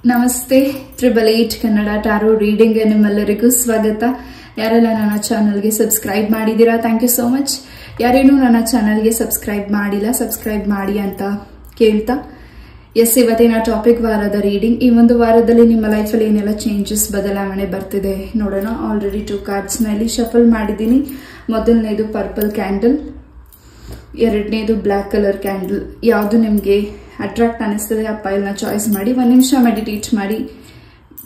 ನಮಸ್ತೆ triple 8 Kannada tarot reading ನಿಮ್ಮೆಲ್ಲರಿಗೂ ಸ್ವಾಗತ. ಯಾರೆಲ್ಲ ನನ್ನ ಚಾನಲ್ಗೆ ಸಬ್ಸ್ಕ್ರೈಬ್ ಮಾಡಿದ್ದೀರಾ ಥ್ಯಾಂಕ್ ಯು ಸೋ ಮಚ್. ಯಾರೇನು ನನ್ನ ಚಾನಲ್ಗೆ ಸಬ್ಸ್ಕ್ರೈಬ್ ಮಾಡಿಲ್ಲ ಸಬ್ಸ್ಕ್ರೈಬ್ ಮಾಡಿ ಅಂತ ಕೇಳ್ತಾ ಇವತ್ತಿನ ಟಾಪಿಕ್ ವಾರದ ರೀಡಿಂಗ್. ಈ ಒಂದು ವಾರದಲ್ಲಿ ನಿಮ್ಮ ಲೈಫಲ್ಲಿ ಏನೆಲ್ಲ ಚೇಂಜಸ್ ಬದಲಾವಣೆ ಬರ್ತಿದೆ ನೋಡೋಣ. ಆಲ್ರೆಡಿ 2 ಕಾರ್ಡ್ಸ್ ನಲ್ಲಿ ಶಫಲ್ ಮಾಡಿದ್ದೀನಿ. ಮೊದಲನೇದು ಪರ್ಪಲ್ ಕ್ಯಾಂಡಲ್, ಎರಡನೇದು ಬ್ಲ್ಯಾಕ್ ಕಲರ್ ಕ್ಯಾಂಡಲ್. ಯಾವುದು ನಿಮಗೆ ಅಟ್ರಾಕ್ಟ್ ಅನಿಸ್ತದೆ ಆ ಪೈಲ್ನ ಚಾಯ್ಸ್ ಮಾಡಿ. 1 ನಿಮಿಷ ಮೆಡಿಟೇಟ್ ಮಾಡಿ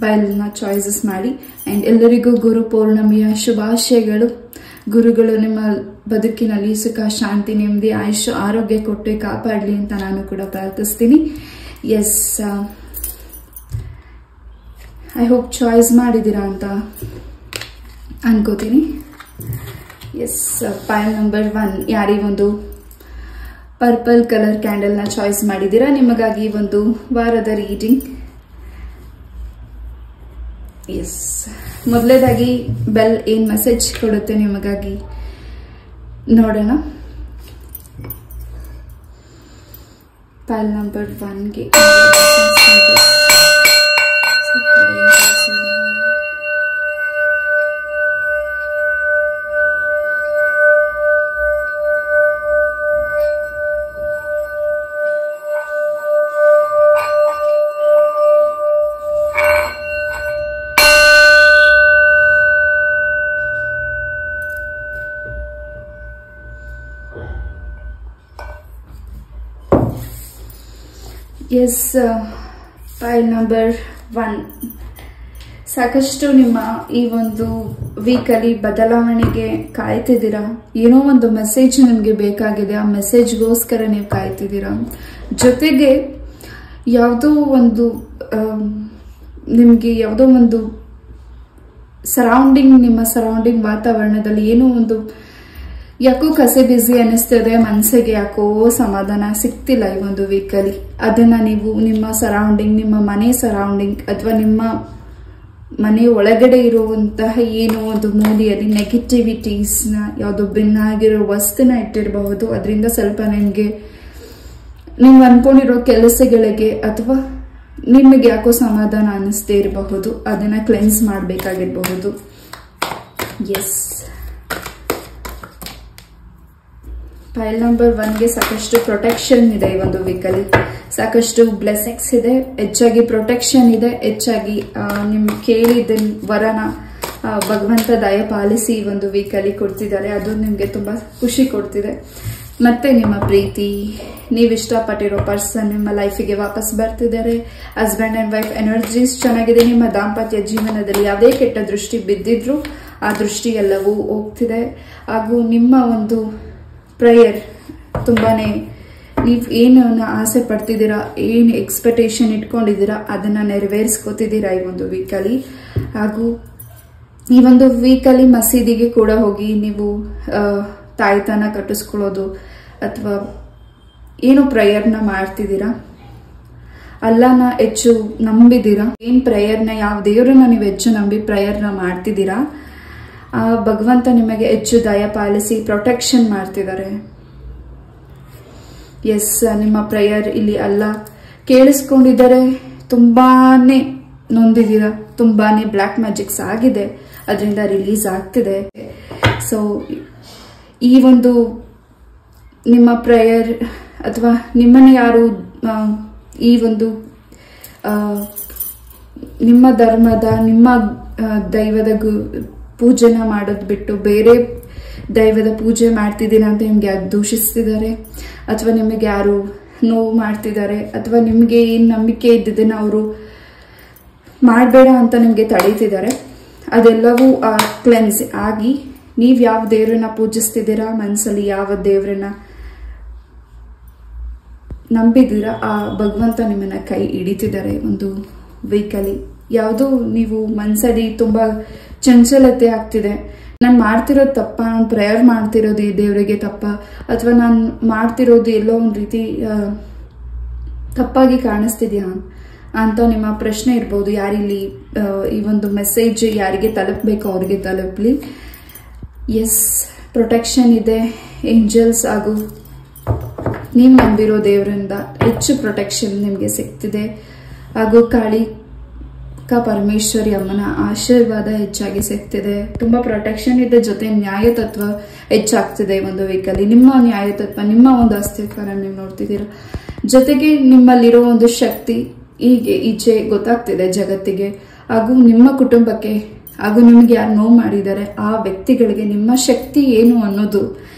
ಪೈಲ್ನ ಚಾಯ್ಸಸ್ ಮಾಡಿ. ಅಂಡ್ ಎಲ್ಲರಿಗೂ ಗುರು ಪೌರ್ಣಮಿಯ ಶುಭಾಶಯಗಳು. ಗುರುಗಳು ನಿಮ್ಮ ಬದುಕಿನಲ್ಲಿ ಸುಖ ಶಾಂತಿ ನೆಮ್ಮದಿ ಆಯುಷ್ ಆರೋಗ್ಯ ಕೊಟ್ಟು ಕಾಪಾಡಲಿ ಅಂತ ನಾನು ಕೂಡ ಪ್ರಾರ್ಥಿಸ್ತೀನಿ. ಐ ಹೋಪ್ ಚಾಯ್ಸ್ ಮಾಡಿದ್ದೀರಾ ಅಂತ ಅನ್ಕೋತೀನಿ. ಪೈಲ್ ನಂಬರ್ 1 ಯಾರಿ ಒಂದು ಪರ್ಪಲ್ ಕಲರ್ ಕ್ಯಾಂಡಲ್ ನ ಚಾಯ್ಸ್ ಮಾಡಿದ್ದೀರಾ, ನಿಮಗಾಗಿ ಒಂದು ವಾರದ ರೀಡಿಂಗ್. ಮೊದಲೇದಾಗಿ ಬೆಲ್ ಏನ್ ಮೆಸೇಜ್ ಕೊಡುತ್ತೆ ನಿಮಗಾಗಿ ನೋಡೋಣ. ಪೈಲ್ ನಂಬರ್ 1ಗೆ ಫೈಲ್ ನಂಬರ್ 1 ಸಾಕಷ್ಟು ನಿಮ್ಮ ಈ ಒಂದು ವೀಕಲ್ಲಿ ಬದಲಾವಣೆಗೆ ಕಾಯ್ತಿದ್ದೀರಾ. ಏನೋ ಒಂದು ಮೆಸೇಜ್ ನಿಮಗೆ ಬೇಕಾಗಿದೆ, ಆ ಮೆಸೇಜ್ಗೋಸ್ಕರ ನೀವು ಕಾಯ್ತಿದ್ದೀರಾ. ಜೊತೆಗೆ ಯಾವುದೋ ಒಂದು ನಿಮಗೆ ಯಾವುದೋ ಒಂದು ನಿಮ್ಮ ಸರೌಂಡಿಂಗ್ ವಾತಾವರಣದಲ್ಲಿ ಏನೋ ಒಂದು ಯಾಕೋ ಕಸೆ ಬಿಸಿ ಅನ್ನಿಸ್ತದೆ, ಮನಸ್ಸಿಗೆ ಯಾಕೋ ಸಮಾಧಾನ ಸಿಗ್ತಿಲ್ಲ ಈ ಒಂದು ವೀಕಲ್ಲಿ. ಅದನ್ನ ನೀವು ನಿಮ್ಮ ಸರೌಂಡಿಂಗ್, ನಿಮ್ಮ ಮನೆ ಸರೌಂಡಿಂಗ್ ಅಥವಾ ನಿಮ್ಮ ಮನೆ ಒಳಗಡೆ ಇರುವಂತಹ ಏನೋ ಒಂದು ಮೂಲೆಯಲ್ಲಿ ನೆಗೆಟಿವಿಟೀಸ್ನ ಯಾವುದೋ ಭಿನ್ನಾಗಿರೋ ವಸ್ತುನ ಇಟ್ಟಿರಬಹುದು. ಅದರಿಂದ ಸ್ವಲ್ಪ ನಿಮಗೆ ನೀವು ಅನ್ಕೊಂಡಿರೋ ಕೆಲಸಗಳಿಗೆ ಅಥವಾ ನಿಮಗೆ ಯಾಕೋ ಸಮಾಧಾನ ಅನ್ನಿಸ್ತೇ ಇರಬಹುದು. ಅದನ್ನ ಕ್ಲೆನ್ಸ್ ಮಾಡಬೇಕಾಗಿರಬಹುದು. ಫೈಲ್ ನಂಬರ್ 1ಗೆ ಸಾಕಷ್ಟು ಪ್ರೊಟೆಕ್ಷನ್ ಇದೆ ಈ ಒಂದು ವೀಕಲ್ಲಿ, ಸಾಕಷ್ಟು ಬ್ಲೆಸ್ಸಿಂಗ್ಸ್ ಇದೆ, ಹೆಚ್ಚಾಗಿ ಪ್ರೊಟೆಕ್ಷನ್ ಇದೆ, ಹೆಚ್ಚಾಗಿ ನಿಮ್ ಕೇಳಿದ ವರನ ಭಗವಂತ ದಯ ಪಾಲಿಸಿ ಈ ಒಂದು ವೀಕಲ್ಲಿ ಕೊಡ್ತಿದ್ದಾರೆ. ಅದು ನಿಮ್ಗೆ ತುಂಬಾ ಖುಷಿ ಕೊಡ್ತಿದೆ. ಮತ್ತೆ ನಿಮ್ಮ ಪ್ರೀತಿ, ನೀವು ಇಷ್ಟಪಟ್ಟಿರೋ ಪರ್ಸನ್ ನಿಮ್ಮ ಲೈಫಿಗೆ ವಾಪಸ್ ಬರ್ತಿದ್ದಾರೆ. ಹಸ್ಬೆಂಡ್ ಅಂಡ್ ವೈಫ್ ಎನರ್ಜೀಸ್ ಚೆನ್ನಾಗಿದೆ. ನಿಮ್ಮ ದಾಂಪತ್ಯ ಜೀವನದಲ್ಲಿ ಯಾವುದೇ ಕೆಟ್ಟ ದೃಷ್ಟಿ ಬಿದ್ದಿದ್ರು ಆ ದೃಷ್ಟಿ ಎಲ್ಲವೂ ಹೋಗ್ತಿದೆ. ಹಾಗೂ ನಿಮ್ಮ ಒಂದು ಪ್ರೇಯರ್ ತುಂಬಾನೇ, ನೀವು ಏನನ್ನ ಆಸೆ ಪಡ್ತಿದ್ದೀರಾ, ಏನು ಎಕ್ಸ್ಪೆಕ್ಟೇಷನ್ ಇಟ್ಕೊಂಡಿದ್ದೀರಾ ಅದನ್ನ ನೆರವೇರಿಸ್ಕೋತಿದ್ದೀರಾ ಈ ಒಂದು ವೀಕಲ್ಲಿ. ಹಾಗೂ ಈ ಒಂದು ವೀಕಲ್ಲಿ ಮಸೀದಿಗೆ ಕೂಡ ಹೋಗಿ ನೀವು ತಾಯ್ತನ ಕಟ್ಟಿಸ್ಕೊಳ್ಳೋದು ಅಥವಾ ಏನು ಪ್ರೇಯರ್ನ ಮಾಡ್ತಿದ್ದೀರಾ, ಅಲ್ಲನ ಹೆಚ್ಚು ನಂಬಿದ್ದೀರಾ, ಏನ್ ಪ್ರೇಯರ್ನ ಯಾವ ದೇವರನ್ನ ನೀವು ಹೆಚ್ಚು ನಂಬಿ ಪ್ರೇಯರ್ನ ಮಾಡ್ತಿದ್ದೀರಾ, ಆ ಭಗವಂತ ನಿಮಗೆ ಹೆಚ್ಚು ದಯ ಪಾಲಿಸಿ ಪ್ರೊಟೆಕ್ಷನ್ ಮಾಡ್ತಿದ್ದಾರೆ. ನಿಮ್ಮ ಪ್ರೇಯರ್ ಇಲ್ಲಿ ಅಲ್ಲ ಕೇಳಿಸ್ಕೊಂಡಿದ್ದಾರೆ. ತುಂಬಾನೇ ನೊಂದಿದ್ದೀರಾ, ತುಂಬಾನೇ ಬ್ಲ್ಯಾಕ್ ಮ್ಯಾಜಿಕ್ಸ್ ಆಗಿದೆ, ಅದರಿಂದ ರಿಲೀಸ್ ಆಗ್ತಿದೆ. ಸೊ ಈ ಒಂದು ನಿಮ್ಮ ಪ್ರೇಯರ್ ಅಥವಾ ನಿಮ್ಮನ್ನ ಯಾರು ಈ ಒಂದು ನಿಮ್ಮ ಧರ್ಮದ ನಿಮ್ಮ ದೈವದ ಪೂಜೆನ ಮಾಡೋದು ಬಿಟ್ಟು ಬೇರೆ ದೈವದ ಪೂಜೆ ಮಾಡ್ತಿದ್ದೀರಾ ಅಂತ ನಿಮ್ಗೆ ಯಾರು ದೂಷಿಸ್ತಿದ್ದಾರೆ ಅಥವಾ ನಿಮಗೆ ಯಾರು ನೋವು ಮಾಡ್ತಿದ್ದಾರೆ ಅಥವಾ ನಿಮಗೆ ಏನ್ ನಂಬಿಕೆ ಇದ್ದಿದ್ದನ್ನ ಅವರು ಮಾಡಬೇಡ ಅಂತ ನಿಮ್ಗೆ ತಡೀತಿದ್ದಾರೆ, ಅದೆಲ್ಲವೂ ಕ್ಲೆನ್ಸ್ ಆಗಿ ನೀವ್ ಯಾವ ದೇವ್ರನ್ನ ಪೂಜಿಸ್ತಿದ್ದೀರಾ, ಮನಸ್ಸಲ್ಲಿ ಯಾವ ದೇವ್ರನ್ನ ನಂಬಿದ್ದೀರಾ ಆ ಭಗವಂತ ನಿಮ್ಮನ್ನ ಕೈ ಹಿಡಿತಿದ್ದಾರೆ ಒಂದು ವೀಕಲ್ಲಿ. ಯಾವುದೋ ನೀವು ಮನ್ಸಲ್ಲಿ ತುಂಬಾ ಚಂಚಲತೆ ಆಗ್ತಿದೆ, ನಾನು ಮಾಡ್ತಿರೋದು ತಪ್ಪ, ನಾನು ಪ್ರೇಯರ್ ಮಾಡ್ತಿರೋದು ಈ ದೇವರಿಗೆ ತಪ್ಪ, ಅಥವಾ ನಾನು ಮಾಡ್ತಿರೋದು ಎಲ್ಲೋ ಒಂದು ರೀತಿ ತಪ್ಪಾಗಿ ಕಾಣಿಸ್ತಿದ್ಯಾ ಅಂತ ನಿಮ್ಮ ಪ್ರಶ್ನೆ ಇರ್ಬೋದು. ಯಾರಿಲ್ಲಿ ಈ ಒಂದು ಮೆಸೇಜ್ ಯಾರಿಗೆ ತಲುಪಬೇಕು ಅವ್ರಿಗೆ ತಲುಪಲಿ. ಪ್ರೊಟೆಕ್ಷನ್ ಇದೆ, ಏಂಜಲ್ಸ್ ಹಾಗೂ ನೀವು ನಂಬಿರೋ ದೇವರಿಂದ ಹೆಚ್ಚು ಪ್ರೊಟೆಕ್ಷನ್ ನಿಮಗೆ ಸಿಗ್ತಿದೆ. ಹಾಗೂ ಅಕ್ಕ ಪರಮೇಶ್ವರಿ ಅಮ್ಮನ ಆಶೀರ್ವಾದ ಹೆಚ್ಚಾಗಿ ಸಿಗ್ತಿದೆ. ತುಂಬಾ ಪ್ರೊಟೆಕ್ಷನ್ ಇದೆ, ಜೊತೆ ನ್ಯಾಯತತ್ವ ಹೆಚ್ಚಾಗ್ತಿದೆ ಈ ಒಂದು ವೀಕಲ್ಲಿ. ನಿಮ್ಮ ನ್ಯಾಯತತ್ವ, ನಿಮ್ಮ ಒಂದು ಅಸ್ತಿತ್ವನ ನೀವು ನೋಡ್ತಿದ್ದೀರಾ. ಜೊತೆಗೆ ನಿಮ್ಮಲ್ಲಿರೋ ಒಂದು ಶಕ್ತಿ ಹೀಗೆ ಈಚೆ ಗೊತ್ತಾಗ್ತಿದೆ ಜಗತ್ತಿಗೆ, ಹಾಗೂ ನಿಮ್ಮ ಕುಟುಂಬಕ್ಕೆ, ಹಾಗೂ ನಿಮ್ಗೆ ಯಾರು ನೋವು ಮಾಡಿದ್ದಾರೆ ಆ ವ್ಯಕ್ತಿಗಳಿಗೆ ನಿಮ್ಮ ಶಕ್ತಿ ಏನು ಅನ್ನೋದು,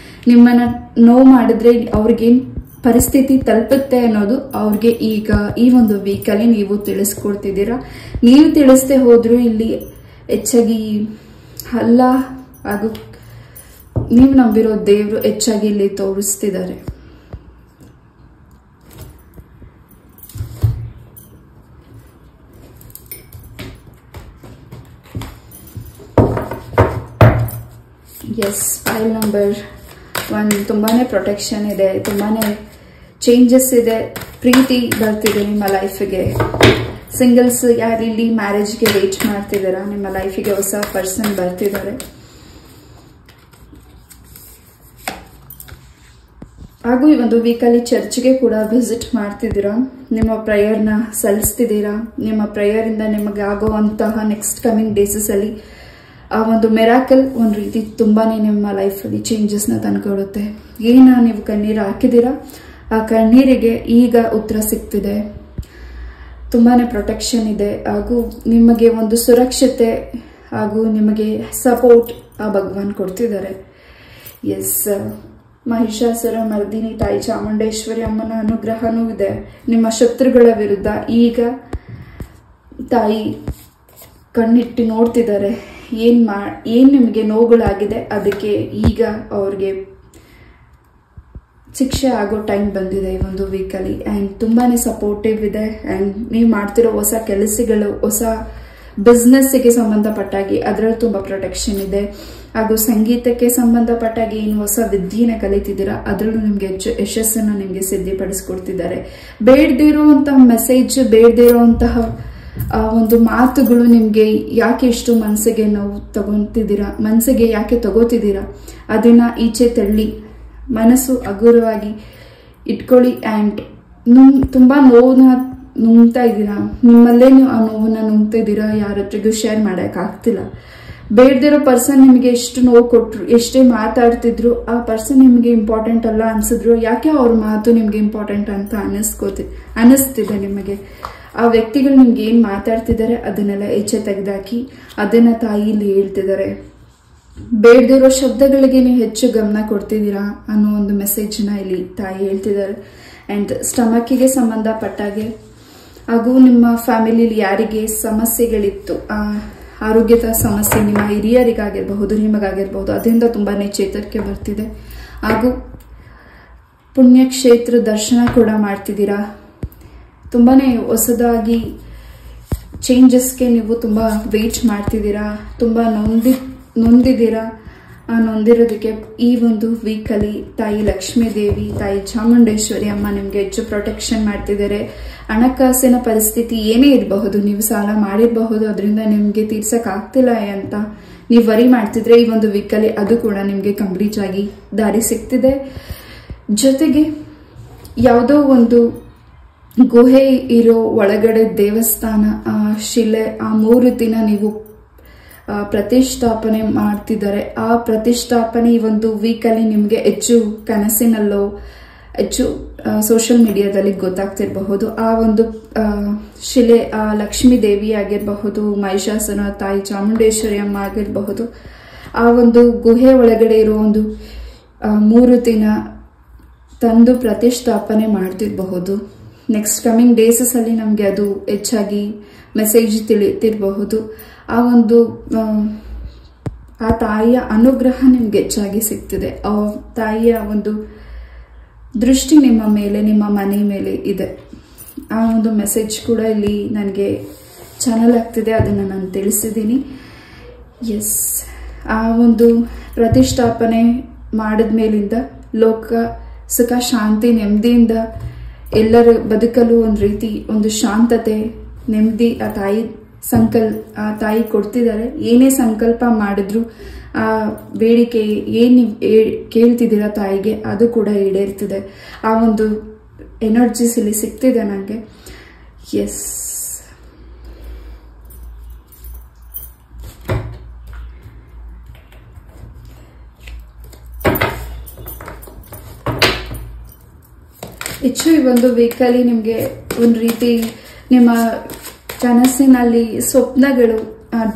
ನಿಮ್ಮನ್ನ ನೋವು ಮಾಡಿದ್ರೆ ಅವ್ರಿಗೇನ್ ಪರಿಸ್ಥಿತಿ ತಲುಪುತ್ತೆ ಅನ್ನೋದು ಅವ್ರಿಗೆ ಈಗ ಈ ಒಂದು ವೀಕಲ್ಲಿ ನೀವು ತಿಳಿಸ್ಕೊಡ್ತಿದ್ದೀರಾ. ನೀವು ತಿಳಿಸದೆ ಹೋದ್ರು ಇಲ್ಲಿ ಹೆಚ್ಚಾಗಿ ಅಲ್ಲ ಹಾಗೂ ನೀವು ನಂಬಿರೋ ದೇವರು ಹೆಚ್ಚಾಗಿ ಇಲ್ಲಿ ತೋರಿಸ್ತಿದ್ದಾರೆ. ಎಸ್, ಫೈಲ್ ನಂಬರ್ 1 ತುಂಬಾನೇ ಪ್ರೊಟೆಕ್ಷನ್ ಇದೆ, ತುಂಬಾನೇ ಚೇಂಜಸ್ ಇದೆ, ಪ್ರೀತಿ ಬರ್ತಿದೆ ನಿಮ್ಮ ಲೈಫಿಗೆ. ಸಿಂಗಲ್ಸ್ ಯಾರು ಇಲ್ಲಿ ಮ್ಯಾರೇಜ್ಗೆ ವೇಟ್ ಮಾಡ್ತಿದ್ದೀರಾ, ನಿಮ್ಮ ಲೈಫಿಗೆ ಹೊಸ ಪರ್ಸನ್ ಬರ್ತಿದ್ದಾರೆ. ಹಾಗೂ ಈ ಒಂದು ವೀಕಲ್ಲಿ ಚರ್ಚ್ಗೆ ಕೂಡ ವಿಸಿಟ್ ಮಾಡ್ತಿದ್ದೀರಾ, ನಿಮ್ಮ ಪ್ರೇಯರ್ನ ಸಲ್ಲಿಸ್ತಿದ್ದೀರಾ. ನಿಮ್ಮ ಪ್ರೇಯರ್ ಇಂದ ನಿಮಗೆ ಆಗುವಂತಹ ನೆಕ್ಸ್ಟ್ ಕಮಿಂಗ್ ಡೇಸಸ್ ಅಲ್ಲಿ ಆ ಒಂದು ಮೆರಾಕಲ್ ಒಂದು ರೀತಿ ತುಂಬಾನೇ ನಿಮ್ಮ ಲೈಫಲ್ಲಿ ಚೇಂಜಸ್ನ ತಂದ್ಕೊಡುತ್ತೆ. ಏನ ನೀವು ಕಣ್ಣೀರು ಹಾಕಿದ್ದೀರಾ, ಆ ಕಣ್ಣೀರಿಗೆ ಈಗ ಉತ್ತರ ಸಿಗ್ತಿದೆ. ತುಂಬಾನೇ ಪ್ರೊಟೆಕ್ಷನ್ ಇದೆ, ಹಾಗೂ ನಿಮಗೆ ಒಂದು ಸುರಕ್ಷತೆ ಹಾಗೂ ನಿಮಗೆ ಸಪೋರ್ಟ್ ಆ ಭಗವಾನ್ ಕೊಡ್ತಿದ್ದಾರೆ. ಎಸ್, ಮಹಿಷಾಸುರ ಮರ್ದಿನಿ ತಾಯಿ ಚಾಮುಂಡೇಶ್ವರಿ ಅಮ್ಮನ ಅನುಗ್ರಹನೂ ಇದೆ. ನಿಮ್ಮ ಶತ್ರುಗಳ ವಿರುದ್ಧ ಈಗ ತಾಯಿ ಕಣ್ಣಿಟ್ಟು ನೋಡ್ತಿದ್ದಾರೆ. ಏನ್ ನಿಮಗೆ ನೋವುಗಳಾಗಿದೆ ಅದಕ್ಕೆ ಈಗ ಅವ್ರಿಗೆ ಶಿಕ್ಷೆ ಆಗೋ ಟೈಮ್ ಬಂದಿದೆ ಈ ಒಂದು ವೀಕಲ್ಲಿ. ಆ್ಯಂಡ್ ತುಂಬಾನೇ ಸಪೋರ್ಟಿವ್ ಇದೆ. ಆ್ಯಂಡ್ ನೀವು ಮಾಡ್ತಿರೋ ಹೊಸ ಕೆಲಸಗಳು, ಹೊಸ ಬಿಸ್ನೆಸ್ಗೆ ಸಂಬಂಧಪಟ್ಟಾಗಿ ಅದರಲ್ಲಿ ತುಂಬಾ ಪ್ರೊಟೆಕ್ಷನ್ ಇದೆ. ಹಾಗೂ ಸಂಗೀತಕ್ಕೆ ಸಂಬಂಧಪಟ್ಟಾಗಿ ಏನು ಹೊಸ ವಿದ್ಯೆನ ಕಲಿತಿದ್ದೀರಾ ಅದರಲ್ಲೂ ನಿಮ್ಗೆ ಹೆಚ್ಚು ಯಶಸ್ಸನ್ನು ನಿಮ್ಗೆ ಸಿದ್ಧಪಡಿಸ್ಕೊಡ್ತಿದ್ದಾರೆ. ಬೇಡದೇ ಇರುವಂತಹ ಮೆಸೇಜ್, ಬೇಡದೇ ಇರುವಂತಹ ಒಂದು ಮಾತುಗಳು ನಿಮ್ಗೆ ಯಾಕೆ ಇಷ್ಟು ಮನಸ್ಸಿಗೆ ನೋವು ತಗೊಂತಿದ್ದೀರಾ, ಮನಸ್ಸಿಗೆ ಯಾಕೆ ತಗೋತಿದ್ದೀರಾ, ಅದನ್ನ ಈಚೆ ತಳ್ಳಿ ಮನಸ್ಸು ಹಗುರವಾಗಿ ಇಟ್ಕೊಳ್ಳಿ. ಆ್ಯಂಡ್ ತುಂಬಾ ನೋವನ್ನ ನುಂಗ್ತಾ ಇದ್ದೀರಾ, ನಿಮ್ಮಲ್ಲೇ ನೀವು ಆ ನೋವನ್ನ ನುಂಗ್ತಾ ಇದ್ದೀರಾ, ಯಾರ ಹತ್ರಗೂ ಶೇರ್ ಮಾಡೋಕ್ಕಾಗ್ತಿಲ್ಲ. ಬೇಡದಿರೋ ಪರ್ಸನ್ ನಿಮಗೆ ಎಷ್ಟು ನೋವು ಕೊಟ್ರು, ಎಷ್ಟೇ ಮಾತಾಡ್ತಿದ್ರು, ಆ ಪರ್ಸನ್ ನಿಮಗೆ ಇಂಪಾರ್ಟೆಂಟ್ ಅಲ್ಲ ಅನ್ಸಿದ್ರು, ಯಾಕೆ ಅವ್ರ ಮಾತು ನಿಮ್ಗೆ ಇಂಪಾರ್ಟೆಂಟ್ ಅಂತ ಅನ್ನಿಸ್ತಿದೆ ನಿಮಗೆ. ಆ ವ್ಯಕ್ತಿಗಳು ನಿಮ್ಗೆ ಏನ್ ಮಾತಾಡ್ತಿದ್ದಾರೆ ಅದನ್ನೆಲ್ಲ ಈಚೆ ತೆಗೆದಾಕಿ ಅದನ್ನ ತಾಯಿ ಇಲ್ಲಿ ಹೇಳ್ತಿದ್ದಾರೆ. ಬೇಡದಿರೋ ಶಬ್ದಗಳಿಗೆ ನೀವು ಹೆಚ್ಚು ಗಮನ ಕೊಡ್ತಿದ್ದೀರಾ ಅನ್ನೋ ಒಂದು ಮೆಸೇಜ್ನ ಇಲ್ಲಿ ತಾಯಿ ಹೇಳ್ತಿದ್ದಾರೆ. ಅಂಡ್ ಸ್ಟಮಕ್ಕಿಗೆ ಸಂಬಂಧಪಟ್ಟಾಗೆ ಹಾಗೂ ನಿಮ್ಮ ಫ್ಯಾಮಿಲಿಯಲ್ಲಿ ಯಾರಿಗೆ ಸಮಸ್ಯೆಗಳಿತ್ತು, ಆರೋಗ್ಯದ ಸಮಸ್ಯೆ ನಿಮ್ಮ ಹಿರಿಯರಿಗಾಗಿರಬಹುದು, ನಿಮಗಾಗಿರಬಹುದು, ಅದರಿಂದ ತುಂಬಾನೇ ಚೇತರಿಕೆ ಬರ್ತಿದೆ. ಹಾಗೂ ಪುಣ್ಯಕ್ಷೇತ್ರ ದರ್ಶನ ಕೂಡ ಮಾಡ್ತಿದ್ದೀರಾ. ತುಂಬಾನೇ ಹೊಸದಾಗಿ ಚೇಂಜಸ್ಗೆ ನೀವು ತುಂಬಾ ವೇಟ್ ಮಾಡ್ತಿದ್ದೀರಾ, ತುಂಬಾ ನೊಂದಿದ್ದೀರಾ. ಆ ನೊಂದಿರೋದಕ್ಕೆ ಈ ಒಂದು ವೀಕಲ್ಲಿ ತಾಯಿ ಲಕ್ಷ್ಮೀ ದೇವಿ, ತಾಯಿ ಚಾಮುಂಡೇಶ್ವರಿ ಅಮ್ಮ ನಿಮ್ಗೆ ಹೆಚ್ಚು ಪ್ರೊಟೆಕ್ಷನ್ ಮಾಡ್ತಿದ್ದಾರೆ. ಹಣಕಾಸಿನ ಪರಿಸ್ಥಿತಿ ಏನೇ ಇರಬಹುದು, ನೀವು ಸಾಲ ಮಾಡಿರಬಹುದು, ಅದರಿಂದ ನಿಮ್ಗೆ ತೀರ್ಸಕ್ ಆಗ್ತಿಲ್ಲ ಅಂತ ನೀವು ವರಿ ಮಾಡ್ತಿದ್ರೆ ಈ ಒಂದು ವೀಕಲ್ಲಿ ಅದು ಕೂಡ ನಿಮ್ಗೆ ಕಂಪ್ಲೀಟ್ ಆಗಿ ದಾರಿ ಸಿಗ್ತಿದೆ. ಜೊತೆಗೆ ಯಾವುದೋ ಒಂದು ಗುಹೆ ಇರೋ ಒಳಗಡೆ ದೇವಸ್ಥಾನ, ಆ ಶಿಲೆ, ಆ ಮೂರ್ತಿನ ನೀವು ಪ್ರತಿಷ್ಠಾಪನೆ ಮಾಡ್ತಿದ್ದಾರೆ. ಆ ಪ್ರತಿಷ್ಠಾಪನೆ ಈ ಒಂದು ವೀಕಲ್ಲಿ ನಿಮ್ಗೆ ಹೆಚ್ಚು ಕನಸಿನಲ್ಲೋ ಹೆಚ್ಚು ಸೋಷಿಯಲ್ ಮೀಡಿಯಾದಲ್ಲಿ ಗೊತ್ತಾಗ್ತಿರಬಹುದು. ಆ ಒಂದು ಶಿಲೆ ಆ ಲಕ್ಷ್ಮೀ ದೇವಿ ಆಗಿರಬಹುದು, ಮಹಿಷಾಸುರ ತಾಯಿ ಚಾಮುಂಡೇಶ್ವರಿ ಅಮ್ಮ ಆಗಿರಬಹುದು, ಆ ಒಂದು ಗುಹೆ ಒಳಗಡೆ ಇರೋ ಒಂದು ಮೂರ್ತಿನ ತಂದು ಪ್ರತಿಷ್ಠಾಪನೆ ಮಾಡ್ತಿರಬಹುದು. ನೆಕ್ಸ್ಟ್ ಕಮಿಂಗ್ ಡೇಸಸ್ ಅಲ್ಲಿ ನಮ್ಗೆ ಅದು ಹೆಚ್ಚಾಗಿ ಮೆಸೇಜ್ ತಿಳಿತಿರಬಹುದು. ಆ ಒಂದು ಆ ತಾಯಿಯ ಅನುಗ್ರಹ ನಿಮ್ಗೆ ಹೆಚ್ಚಾಗಿ ಸಿಗ್ತಿದೆ. ಆ ತಾಯಿಯ ಒಂದು ದೃಷ್ಟಿ ನಿಮ್ಮ ಮೇಲೆ, ನಿಮ್ಮ ಮನೆ ಮೇಲೆ ಇದೆ. ಆ ಒಂದು ಮೆಸೇಜ್ ಕೂಡ ಇಲ್ಲಿ ನನಗೆ ಚಾನಲ್ ಆಗ್ತಿದೆ, ಅದನ್ನು ನಾನು ತಿಳಿಸಿದ್ದೀನಿ. ಎಸ್, ಆ ಒಂದು ಪ್ರತಿಷ್ಠಾಪನೆ ಮಾಡಿದ ಮೇಲಿಂದ ಲೋಕ ಸುಖ ಶಾಂತಿ ನೆಮ್ಮದಿಯಿಂದ ಎಲ್ಲರ ಬದುಕಲು ಒಂದು ರೀತಿ ಒಂದು ಶಾಂತತೆ ನೆಮ್ಮದಿ ಆ ತಾಯಿ ಕೊಡ್ತಿದ್ದಾರೆ. ಏನೇ ಸಂಕಲ್ಪ ಮಾಡಿದ್ರು ಆ ಬೇಡಿಕೆ ಏನ್ ಕೇಳ್ತಿದ್ದೀರಾ ತಾಯಿಗೆ ಅದು ಕೂಡ ಈಡೇರ್ತಿದೆ. ಆ ಒಂದು ಎನರ್ಜಿಸ್ ಇಲ್ಲಿ ಸಿಗ್ತಿದೆ ನನಗೆ. ಎಸ್, ಹೆಚ್ಚು ಈ ಒಂದು ವೀಕಲ್ಲಿ ನಿಮಗೆ ಒಂದು ರೀತಿ ನಿಮ್ಮ ಕನಸಿನಲ್ಲಿ ಸ್ವಪ್ನಗಳು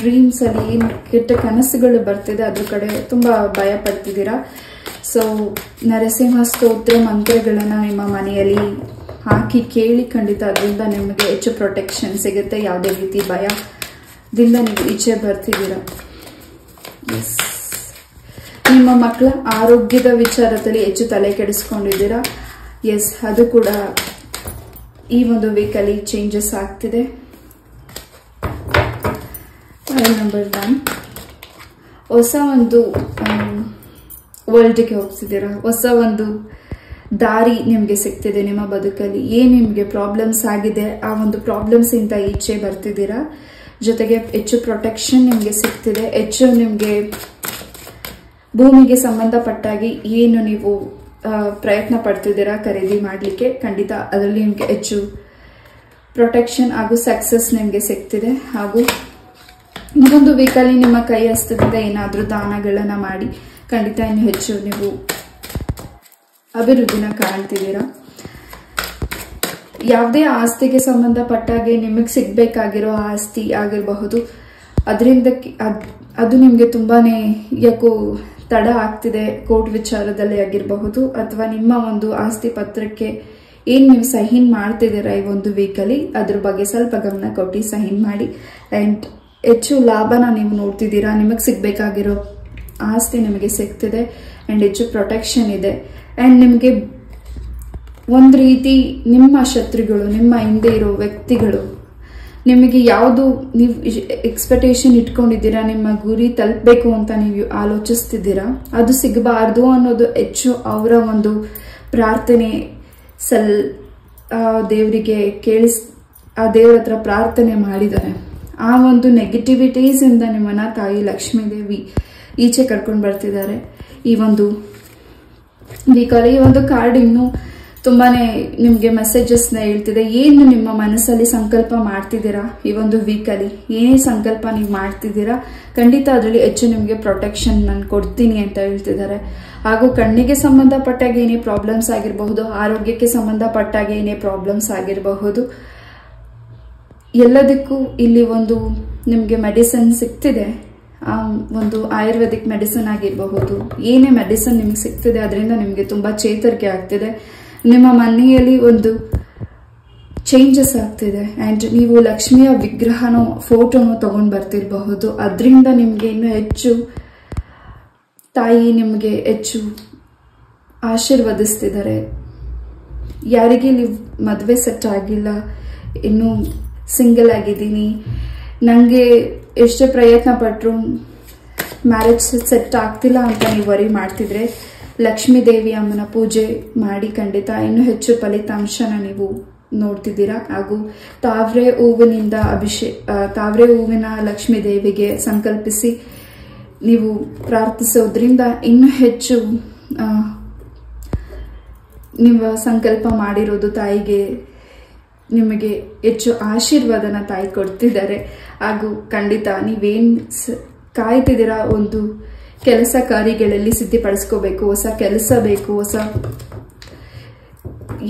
ಡ್ರೀಮ್ಸ್ ಅಲ್ಲಿ ಏನು ಕೆಟ್ಟ ಕನಸುಗಳು ಬರ್ತಿದೆ ಅದ್ರ ಕಡೆ ತುಂಬಾ ಭಯ ಪಡ್ತಿದ್ದೀರಾ. ಸೊ ನರಸಿಂಹ ಸ್ತೋತ್ರ ಮಂತ್ರಗಳನ್ನ ನಿಮ್ಮ ಮನೆಯಲ್ಲಿ ಹಾಕಿ ಕೇಳಿ, ಖಂಡಿತ ಅದರಿಂದ ನಿಮಗೆ ಹೆಚ್ಚು ಪ್ರೊಟೆಕ್ಷನ್ ಸಿಗುತ್ತೆ. ಯಾವುದೇ ರೀತಿ ಭಯದಿಂದ ನೀವು ಈಚೆ ಬರ್ತಿದ್ದೀರಾ. ನಿಮ್ಮ ಮಕ್ಕಳ ಆರೋಗ್ಯದ ವಿಚಾರದಲ್ಲಿ ಹೆಚ್ಚು ತಲೆ ಕೆಡಿಸ್ಕೊಂಡಿದ್ದೀರಾ. ಎಸ್, ಅದು ಕೂಡ ಈ ಒಂದು ವೀಕಲ್ಲಿ ಚೇಂಜಸ್ ಆಗ್ತಿದೆ. ನಂಬರ್ 1, ಹೊಸ ಒಂದು ವರ್ಲ್ಡ್ಗೆ ಹೋಗ್ತಿದ್ದೀರಾ. ಹೊಸ ಒಂದು ದಾರಿ ನಿಮಗೆ ಸಿಗ್ತಿದೆ. ನಿಮ್ಮ ಬದುಕಲ್ಲಿ ಏನು ನಿಮಗೆ ಪ್ರಾಬ್ಲಮ್ಸ್ ಆಗಿದೆ ಆ ಒಂದು ಪ್ರಾಬ್ಲಮ್ಸ್ ಇಂದ ಈಚೆ ಬರ್ತಿದ್ದೀರಾ. ಜೊತೆಗೆ ಹೆಚ್ಚು ಪ್ರೊಟೆಕ್ಷನ್ ನಿಮಗೆ ಸಿಗ್ತಿದೆ. ಹೆಚ್ಚು ನಿಮಗೆ ಭೂಮಿಗೆ ಸಂಬಂಧಪಟ್ಟಾಗಿ ಏನು ನೀವು ಪ್ರಯತ್ನ ಪಡ್ತಿದ್ದೀರಾ ಖರೀದಿ ಮಾಡಲಿಕ್ಕೆ, ಖಂಡಿತ ಅದರಲ್ಲಿ ನಿಮಗೆ ಹೆಚ್ಚು ಪ್ರೊಟೆಕ್ಷನ್ ಹಾಗೂ ಸಕ್ಸಸ್ ನಿಮಗೆ ಸಿಗ್ತಿದೆ. ಹಾಗೂ ಇನ್ನೊಂದು ವೀಕಲ್ಲಿ ನಿಮ್ಮ ಕೈ ಹಸ್ತದಿಂದ ಏನಾದರೂ ದಾನಗಳನ್ನ ಮಾಡಿ ಖಂಡಿತ ಇನ್ನು ಹೆಚ್ಚು ನೀವು ಅಭಿವೃದ್ಧಿನ ಕಾಣ್ತಿದ್ದೀರಾ. ಯಾವುದೇ ಆಸ್ತಿಗೆ ಸಂಬಂಧಪಟ್ಟಾಗೆ ನಿಮಗೆ ಸಿಗ್ಬೇಕಾಗಿರೋ ಆಸ್ತಿ ಆಗಿರಬಹುದು, ಅದರಿಂದ ಅದು ನಿಮಗೆ ತುಂಬಾನೇ ಯಾಕೋ ತಡ ಆಗ್ತಿದೆ. ಕೋರ್ಟ್ ವಿಚಾರದಲ್ಲಿ ಆಗಿರಬಹುದು, ಅಥವಾ ನಿಮ್ಮ ಒಂದು ಆಸ್ತಿ ಪತ್ರಕ್ಕೆ ಏನ್ ನೀವು ಸೈನ್ ಮಾಡ್ತಿದ್ದೀರಾ ಈ ಒಂದು ವೀಕಲ್ಲಿ ಅದ್ರ ಬಗ್ಗೆ ಸ್ವಲ್ಪ ಗಮನ ಕೊಟ್ಟು ಸೈನ್ ಮಾಡಿ. ಅಂಡ್ ಹೆಚ್ಚು ಲಾಭನ ನೀವು ನೋಡ್ತಿದ್ದೀರಾ. ನಿಮಗೆ ಸಿಗ್ಬೇಕಾಗಿರೋ ಆಸ್ತಿ ನಿಮಗೆ ಸಿಗ್ತಿದೆ ಅಂಡ್ ಹೆಚ್ಚು ಪ್ರೊಟೆಕ್ಷನ್ ಇದೆ. ಅಂಡ್ ನಿಮಗೆ ಒಂದು ರೀತಿ ನಿಮ್ಮ ಶತ್ರುಗಳು, ನಿಮ್ಮ ಹಿಂದೆ ಇರೋ ವ್ಯಕ್ತಿಗಳು, ನಿಮಗೆ ಯಾವುದು ನೀವು ಎಕ್ಸ್ಪೆಕ್ಟೇಷನ್ ಇಟ್ಕೊಂಡಿದ್ದೀರಾ, ನಿಮ್ಮ ಗುರಿ ತಲುಪಬೇಕು ಅಂತ ನೀವು ಆಲೋಚಿಸ್ತಿದ್ದೀರಾ, ಅದು ಸಿಗಬಾರ್ದು ಅನ್ನೋದು ಹೆಚ್ಚು ಅವರ ಒಂದು ಪ್ರಾರ್ಥನೆ ದೇವರಿಗೆ ಆ ದೇವರ ಹತ್ರ ಪ್ರಾರ್ಥನೆ ಮಾಡಿದ್ದಾರೆ. ಆ ಒಂದು ನೆಗೆಟಿವಿಟೀಸ್ ಇಂದ ನಿಮ್ಮನ್ನ ತಾಯಿ ಲಕ್ಷ್ಮೀ ದೇವಿ ಈಚೆ ಕರ್ಕೊಂಡು ಬರ್ತಿದ್ದಾರೆ ಈ ಒಂದು ವೀಕಲ್ಲಿ. ಈ ಒಂದು ಕಾರ್ಡ್ ಇನ್ನು ತುಂಬಾನೇ ನಿಮ್ಗೆ ಮೆಸೇಜಸ್ ನ ಹೇಳ್ತಿದೆ. ಏನು ನಿಮ್ಮ ಮನಸ್ಸಲ್ಲಿ ಸಂಕಲ್ಪ ಮಾಡ್ತಿದ್ದೀರಾ ಈ ಒಂದು ವೀಕಲ್ಲಿ, ಏನೇ ಸಂಕಲ್ಪ ನೀವು ಮಾಡ್ತಿದ್ದೀರಾ ಖಂಡಿತ ಅದರಲ್ಲಿ ಹೆಚ್ಚು ನಿಮ್ಗೆ ಪ್ರೊಟೆಕ್ಷನ್ ನಾನು ಕೊಡ್ತೀನಿ ಅಂತ ಹೇಳ್ತಿದ್ದಾರೆ. ಹಾಗೂ ಕಣ್ಣಿಗೆ ಸಂಬಂಧಪಟ್ಟಾಗ ಏನೇ ಪ್ರಾಬ್ಲಮ್ಸ್ ಆಗಿರಬಹುದು, ಆರೋಗ್ಯಕ್ಕೆ ಸಂಬಂಧಪಟ್ಟಾಗ ಏನೇ ಪ್ರಾಬ್ಲಮ್ಸ್ ಆಗಿರಬಹುದು, ಎಲ್ಲದಕ್ಕೂ ಇಲ್ಲಿ ಒಂದು ನಿಮ್ಗೆ ಮೆಡಿಸಿನ್ ಸಿಗ್ತಿದೆ. ಒಂದು ಆಯುರ್ವೇದಿಕ್ ಮೆಡಿಸಿನ್ ಆಗಿರಬಹುದು, ಏನೇ ಮೆಡಿಸಿನ್ ನಿಮ್ಗೆ ಸಿಗ್ತಿದೆ ಅದರಿಂದ ನಿಮ್ಗೆ ತುಂಬಾ ಚೇತರಿಕೆ ಆಗ್ತಿದೆ. ನಿಮ್ಮ ಮನೆಯಲ್ಲಿ ಒಂದು ಚೇಂಜಸ್ ಆಗ್ತಿದೆ. ಅಂಡ್ ನೀವು ಲಕ್ಷ್ಮಿಯ ವಿಗ್ರಹನೋ ಫೋಟೋನೋ ತಗೊಂಡ್ ಬರ್ತಿರಬಹುದು. ಅದರಿಂದ ನಿಮ್ಗೆ ಇನ್ನು ಹೆಚ್ಚು ತಾಯಿ ನಿಮ್ಗೆ ಹೆಚ್ಚು ಆಶೀರ್ವದಿಸ್ತಿದ್ದಾರೆ. ಯಾರಿಗೆ ನೀವು ಮದುವೆ ಸೆಟ್ ಆಗಿಲ್ಲ, ಇನ್ನು ಸಿಂಗಲ್ ಆಗಿದ್ದೀನಿ, ನಂಗೆ ಎಷ್ಟೇ ಪ್ರಯತ್ನ ಪಟ್ಟರು ಮ್ಯಾರೇಜ್ ಸೆಟ್ ಆಗ್ತಿಲ್ಲ ಅಂತ ನೀವು ವರಿ ಮಾಡ್ತಿದ್ರೆ, ಲಕ್ಷ್ಮೀ ದೇವಿ ಅಮ್ಮನ ಪೂಜೆ ಮಾಡಿ ಖಂಡಿತ ಇನ್ನೂ ಹೆಚ್ಚು ಫಲಿತಾಂಶನ ನೀವು ನೋಡ್ತಿದ್ದೀರಾ. ಹಾಗೂ ತಾವ್ರೆ ಹೂವಿನ ಲಕ್ಷ್ಮೀ ದೇವಿಗೆ ಸಂಕಲ್ಪಿಸಿ ನೀವು ಪ್ರಾರ್ಥಿಸೋದ್ರಿಂದ ಇನ್ನೂ ಹೆಚ್ಚು ನೀವು ಸಂಕಲ್ಪ ಮಾಡಿರೋದು ತಾಯಿಗೆ ನಿಮಗೆ ಹೆಚ್ಚು ಆಶೀರ್ವಾದನ ತಾಯಿ ಕೊಡ್ತಿದ್ದಾರೆ. ಹಾಗೂ ಖಂಡಿತ ನೀವೇನ್ ಕಾಯ್ತಿದ್ದೀರಾ ಒಂದು ಕೆಲಸ ಕಾರ್ಯಗಳಲ್ಲಿ ಸಿದ್ಧಿಪಡಿಸ್ಕೋಬೇಕು, ಹೊಸ ಕೆಲಸ ಬೇಕು, ಹೊಸ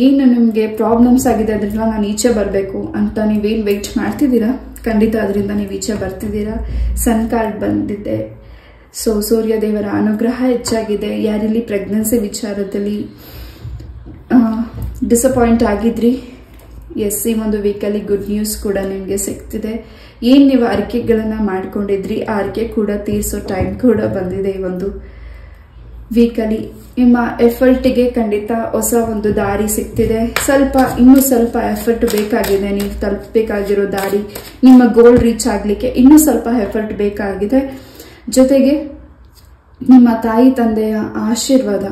ಏನು ನಿಮ್ಗೆ ಪ್ರಾಬ್ಲಮ್ಸ್ ಆಗಿದೆ ಅದರಿಂದ ನಾನು ಈಚೆ ಬರಬೇಕು ಅಂತ ನೀವೇನ್ ವೆಯ್ಟ್ ಮಾಡ್ತಿದ್ದೀರಾ ಖಂಡಿತ ಅದರಿಂದ ನೀವು ಈಚೆ ಬರ್ತಿದ್ದೀರಾ. ಸನ್ ಕಾರ್ಡ್ ಬಂದಿದೆ. ಸೊ ಸೂರ್ಯ ದೇವರ ಅನುಗ್ರಹ ಹೆಚ್ಚಾಗಿದೆ. ಯಾರಿಲ್ಲಿ ಪ್ರೆಗ್ನೆನ್ಸಿ ವಿಚಾರದಲ್ಲಿ ಡಿಸಪಾಯಿಂಟ್ ಆಗಿದ್ರಿ, ಎಸ್, ಈ ಒಂದು ವೀಕಲ್ಲಿ ಗುಡ್ ನ್ಯೂಸ್ ಕೂಡ ನಿಮ್ಗೆ ಸಿಗ್ತಿದೆ. ಏನ್ ನೀವು ಅರಿಕೆಗಳನ್ನ ಮಾಡ್ಕೊಂಡಿದ್ರಿ ಆ ಅರಿಕೆ ಕೂಡ ತೀರ್ಸೋ ಟೈಮ್ ಕೂಡ ಬಂದಿದೆ ಈ ಒಂದು ವೀಕಲ್ಲಿ. ನಿಮ್ಮ ಎಫರ್ಟ್ಗೆ ಖಂಡಿತ ಹೊಸ ಒಂದು ದಾರಿ ಸಿಗ್ತಿದೆ. ಇನ್ನೂ ಸ್ವಲ್ಪ ಎಫರ್ಟ್ ಬೇಕಾಗಿದೆ. ನೀವು ತಲುಪಬೇಕಾಗಿರೋ ದಾರಿ, ನಿಮ್ಮ ಗೋಲ್ ರೀಚ್ ಆಗ್ಲಿಕ್ಕೆ ಇನ್ನೂ ಸ್ವಲ್ಪ ಎಫರ್ಟ್ ಬೇಕಾಗಿದೆ. ಜೊತೆಗೆ ನಿಮ್ಮ ತಾಯಿ ತಂದೆಯ ಆಶೀರ್ವಾದ,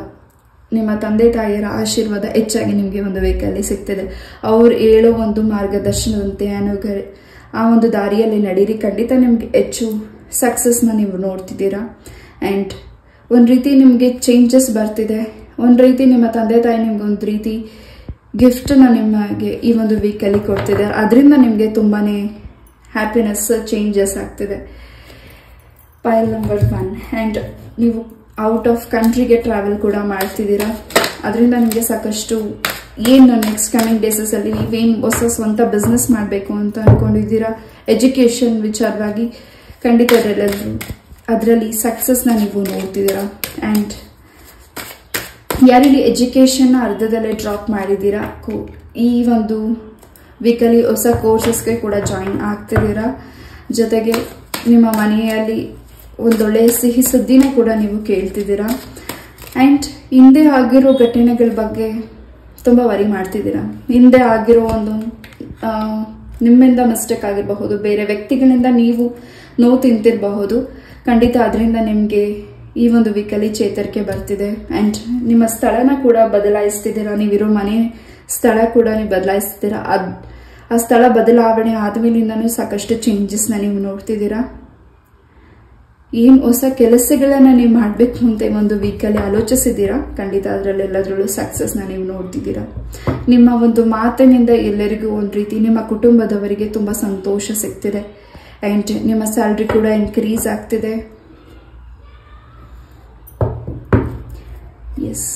ನಿಮ್ಮ ತಂದೆ ತಾಯಿಯರ ಆಶೀರ್ವಾದ ಹೆಚ್ಚಾಗಿ ನಿಮಗೆ ಒಂದು ವೀಕಲ್ಲಿ ಸಿಗ್ತಿದೆ. ಅವ್ರು ಹೇಳೋ ಒಂದು ಮಾರ್ಗದರ್ಶನದಂತೆ ಆ ಒಂದು ದಾರಿಯಲ್ಲಿ ನಡೀರಿ. ಖಂಡಿತ ನಿಮ್ಗೆ ಹೆಚ್ಚು ಸಕ್ಸಸ್ನ ನೀವು ನೋಡ್ತಿದ್ದೀರಾ. ಅಂಡ್ ಒಂದ್ ರೀತಿ ನಿಮ್ಗೆ ಚೇಂಜಸ್ ಬರ್ತಿದೆ. ಒಂದ್ ರೀತಿ ನಿಮ್ಮ ತಂದೆ ತಾಯಿ ನಿಮ್ಗೆ ಒಂದು ರೀತಿ ಗಿಫ್ಟ್ನ ನಿಮಗೆ ಈ ಒಂದು ವೀಕಲ್ಲಿ ಕೊಡ್ತಿದೆ. ಅದರಿಂದ ನಿಮ್ಗೆ ತುಂಬಾನೇ ಹ್ಯಾಪಿನೆಸ್ ಚೇಂಜಸ್ ಆಗ್ತಿದೆ. ಪೈಲ್ ನಂಬರ್ 1. ಅಂಡ್ ನೀವು ಔಟ್ ಆಫ್ ಕಂಟ್ರಿಗೆ ಟ್ರಾವೆಲ್ ಕೂಡ ಮಾಡ್ತಿದ್ದೀರಾ. ಅದರಿಂದ ನಿಮಗೆ ಸಾಕಷ್ಟು ಏನು ನೆಕ್ಸ್ಟ್ ಕಮಿಂಗ್ ಡೇಸಸ್ ಅಲ್ಲಿ ನೀವೇನು ಹೊಸ ಸ್ವಂತ ಬಿಸ್ನೆಸ್ ಮಾಡಬೇಕು ಅಂತ ಅನ್ಕೊಂಡಿದ್ದೀರಾ, ಎಜುಕೇಶನ್ ವಿಚಾರವಾಗಿ ಖಂಡಿತ ಅದರಲ್ಲಿ ಸಕ್ಸಸ್ನ ನೀವು ನೋಡ್ತಿದ್ದೀರಾ. ಆ್ಯಂಡ್ ಯಾರಲ್ಲಿ ಎಜುಕೇಶನ್ನ ಅರ್ಧದಲ್ಲೇ ಡ್ರಾಪ್ ಮಾಡಿದ್ದೀರಾ, ಈ ಒಂದು ವೀಕಲ್ಲಿ ಹೊಸ ಕೋರ್ಸಸ್ಗೆ ಕೂಡ ಜಾಯಿನ್ ಆಗ್ತಿದ್ದೀರಾ. ಜೊತೆಗೆ ನಿಮ್ಮ ಮನೆಯಲ್ಲಿ ಒಂದೊಳ್ಳೆಯ ಸಿಹಿ ಸುದ್ದಿನ ಕೂಡ ನೀವು ಕೇಳ್ತಿದ್ದೀರಾ. ಆ್ಯಂಡ್ ಹಿಂದೆ ಆಗಿರೋ ಘಟನೆಗಳ ಬಗ್ಗೆ ತುಂಬ ವರಿ ಮಾಡ್ತಿದ್ದೀರಾ. ಹಿಂದೆ ಆಗಿರೋ ಒಂದು ನಿಮ್ಮಿಂದ ಮಿಸ್ಟೇಕ್ ಆಗಿರಬಹುದು, ಬೇರೆ ವ್ಯಕ್ತಿಗಳಿಂದ ನೀವು ನೋವು ತಿಂತಿರಬಹುದು. ಖಂಡಿತ ಅದರಿಂದ ನಿಮಗೆ ಈ ಒಂದು ವೀಕಲ್ಲಿ ಚೇತರಿಕೆ ಬರ್ತಿದೆ. ಆ್ಯಂಡ್ ನಿಮ್ಮ ಸ್ಥಳನ ಕೂಡ ಬದಲಾಯಿಸ್ತಿದ್ದೀರಾ, ನೀವಿರೋ ಮನೆ ಸ್ಥಳ ಕೂಡ ನೀವು ಬದಲಾಯಿಸ್ತಿದ್ದೀರಾ. ಆ ಸ್ಥಳ ಬದಲಾವಣೆ ಆದಮೇಲಿಂದನೂ ಸಾಕಷ್ಟು ಚೇಂಜಸ್ನ ನೀವು ನೋಡ್ತಿದ್ದೀರಾ. ಏನು ಹೊಸ ಕೆಲಸಗಳನ್ನ ನೀವು ಮಾಡಬೇಕು ಅಂತ ಒಂದು ವೀಕಲ್ಲಿ ಆಲೋಚಿಸಿದ್ದೀರಾ. ಖಂಡಿತ ಅದರಲ್ಲೆಲ್ಲದರಲ್ಲೂ ಸಕ್ಸಸ್ನ ನೀವು ನೋಡ್ತಿದ್ದೀರಾ. ನಿಮ್ಮ ಒಂದು ಮಾತಿನಿಂದ ಎಲ್ಲರಿಗೂ ಒಂದು ರೀತಿ ನಿಮ್ಮ ಕುಟುಂಬದವರಿಗೆ ತುಂಬ ಸಂತೋಷ ಸಿಗ್ತಿದೆ. ಆ್ಯಂಡ್ ನಿಮ್ಮ ಸ್ಯಾಲ್ರಿ ಕೂಡ ಇನ್ಕ್ರೀಸ್ ಆಗ್ತಿದೆ. ಎಸ್,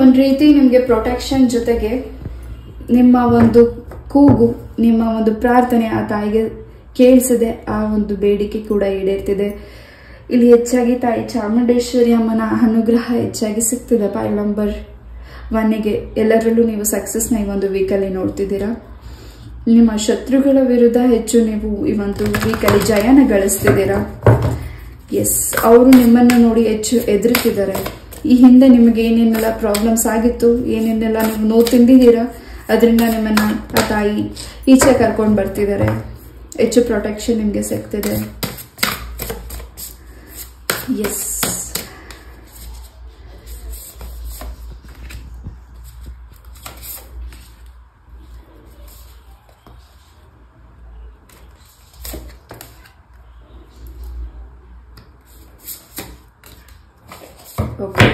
ಒಂದು ರೀತಿ ನಿಮಗೆ ಪ್ರೊಟೆಕ್ಷನ್ ಜೊತೆಗೆ ನಿಮ್ಮ ಒಂದು ಕೂಗು, ನಿಮ್ಮ ಒಂದು ಪ್ರಾರ್ಥನೆ ಆ ತಾಯಿಗೆ ಕೇಳಿಸಿದೆ, ಆ ಒಂದು ಬೇಡಿಕೆ ಕೂಡ ಈಡೇರ್ತಿದೆ. ಇಲ್ಲಿ ಹೆಚ್ಚಾಗಿ ತಾಯಿ ಚಾಮುಂಡೇಶ್ವರಿ ಅಮ್ಮನ ಅನುಗ್ರಹ ಹೆಚ್ಚಾಗಿ ಸಿಗ್ತಿದೆ. ಫೈಲ್ ನಂಬರ್ 1ಗೆ ಎಲ್ಲರಲ್ಲೂ ನೀವು ಸಕ್ಸಸ್ನ ಈ ಒಂದು ವೀಕಲ್ಲಿ ನೋಡ್ತಿದ್ದೀರಾ. ನಿಮ್ಮ ಶತ್ರುಗಳ ವಿರುದ್ಧ ಹೆಚ್ಚು ನೀವು ಈ ಒಂದು ವೀಕಲ್ಲಿ ಜಯನ ಗಳಿಸ್ತಿದ್ದೀರಾ. ಎಸ್, ಅವರು ನಿಮ್ಮನ್ನು ನೋಡಿ ಹೆಚ್ಚು ಎದುರುತ್ತಿದ್ದಾರೆ. ಈ ಹಿಂದೆ ನಿಮಗೆ ಏನೇನೆಲ್ಲ ಪ್ರಾಬ್ಲಮ್ಸ್ ಆಗಿತ್ತು, ಏನೇನೆಲ್ಲ ನೀವು ನೋವು ತಿಂದಿದ್ದೀರಾ, ಅದರಿಂದ ನಿಮ್ಮನ್ನ ಆ ತಾಯಿ ಈಚೆ ಕರ್ಕೊಂಡು ಬರ್ತಿದ್ದಾರೆ. ಹೆಚ್ಚು ಪ್ರೊಟೆಕ್ಷನ್ ನಿಮಗೆ ಸಿಗ್ತಿದೆ. S, okay.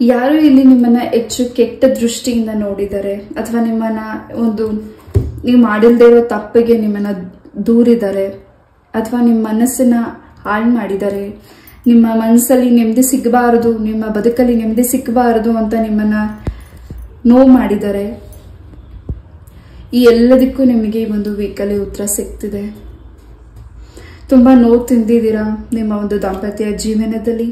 ಯಾರು ಇಲ್ಲಿ ನಿಮ್ಮನ್ನ ಹೆಚ್ಚು ಕೆಟ್ಟ ದೃಷ್ಟಿಯಿಂದ ನೋಡಿದ್ದಾರೆ, ಅಥವಾ ನಿಮ್ಮನ್ನ ಒಂದು ನೀವು ಮಾಡಿಲ್ದೇ ಇರೋ ತಪ್ಪಿಗೆ ನಿಮ್ಮನ್ನ ದೂರಿದ್ದಾರೆ, ಅಥವಾ ನಿಮ್ಮ ಮನಸ್ಸನ್ನ ಹಾಳು ಮಾಡಿದ್ದಾರೆ, ನಿಮ್ಮ ಮನಸ್ಸಲ್ಲಿ ನೆಮ್ಮದಿ ಸಿಗಬಾರದು, ನಿಮ್ಮ ಬದುಕಲ್ಲಿ ನೆಮ್ಮದಿ ಸಿಗಬಾರದು ಅಂತ ನಿಮ್ಮನ್ನ ನೋವು ಮಾಡಿದ್ದಾರೆ. ಈ ಎಲ್ಲದಕ್ಕೂ ನಿಮಗೆ ಈ ಒಂದು ವೀಕಲ್ಲಿ ಉತ್ತರ ಸಿಗ್ತಿದೆ. ತುಂಬ ನೋವು ತಿಂದಿದ್ದೀರಾ ನಿಮ್ಮ ಒಂದು ದಾಂಪತ್ಯ ಜೀವನದಲ್ಲಿ.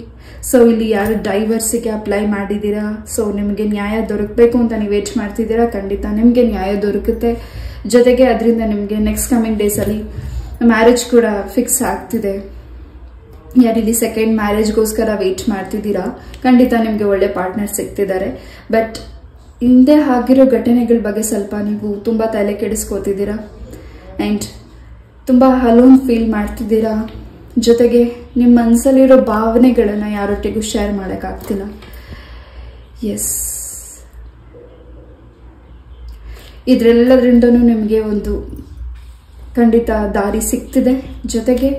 ಸೊ ಇಲ್ಲಿ ಯಾರು ಡೈವರ್ಸಿಗೆ ಅಪ್ಲೈ ಮಾಡಿದ್ದೀರಾ, ಸೊ ನಿಮಗೆ ನ್ಯಾಯ ದೊರಕಬೇಕು ಅಂತ ನೀವು ವೇಟ್ ಮಾಡ್ತಿದ್ದೀರಾ. ಖಂಡಿತ ನಿಮಗೆ ನ್ಯಾಯ ದೊರಕುತ್ತೆ. ಜೊತೆಗೆ ಅದರಿಂದ ನಿಮಗೆ ನೆಕ್ಸ್ಟ್ ಕಮಿಂಗ್ ಡೇಸಲ್ಲಿ ಮ್ಯಾರೇಜ್ ಕೂಡ ಫಿಕ್ಸ್ ಆಗ್ತಿದೆ. ಯಾರಿಲ್ಲಿ ಸೆಕೆಂಡ್ ಮ್ಯಾರೇಜ್ಗೋಸ್ಕರ ವೇಟ್ ಮಾಡ್ತಿದ್ದೀರಾ, ಖಂಡಿತ ನಿಮಗೆ ಒಳ್ಳೆ ಪಾರ್ಟ್ನರ್ ಸಿಗ್ತಿದ್ದಾರೆ. ಬಟ್ ಹಿಂದೆ ಆಗಿರೋ ಘಟನೆಗಳ ಬಗ್ಗೆ ಸ್ವಲ್ಪ ನೀವು ತುಂಬ ತಲೆ ಕೆಡಿಸ್ಕೋತಿದ್ದೀರಾ. ಆ್ಯಂಡ್ ತುಂಬ ಅಲೋನ್ ಫೀಲ್ ಮಾಡ್ತಿದ್ದೀರಾ. ಜೊತೆಗೆ ನಿಮ್ಮ ಮನಸ್ಸಲ್ಲಿರೋ ಭಾವನೆಗಳನ್ನು ಯಾರೊಟ್ಟಿಗೂ ಶೇರ್ ಮಾಡೋಕ್ಕಾಗ್ತಿಲ್ಲ. ಎಸ್, ಇದರೆಲ್ಲದರಿಂದನೂ ನಿಮಗೆ ಒಂದು ಖಂಡಿತ ದಾರಿ ಸಿಗ್ತಿದೆ. ಜೊತೆಗೆ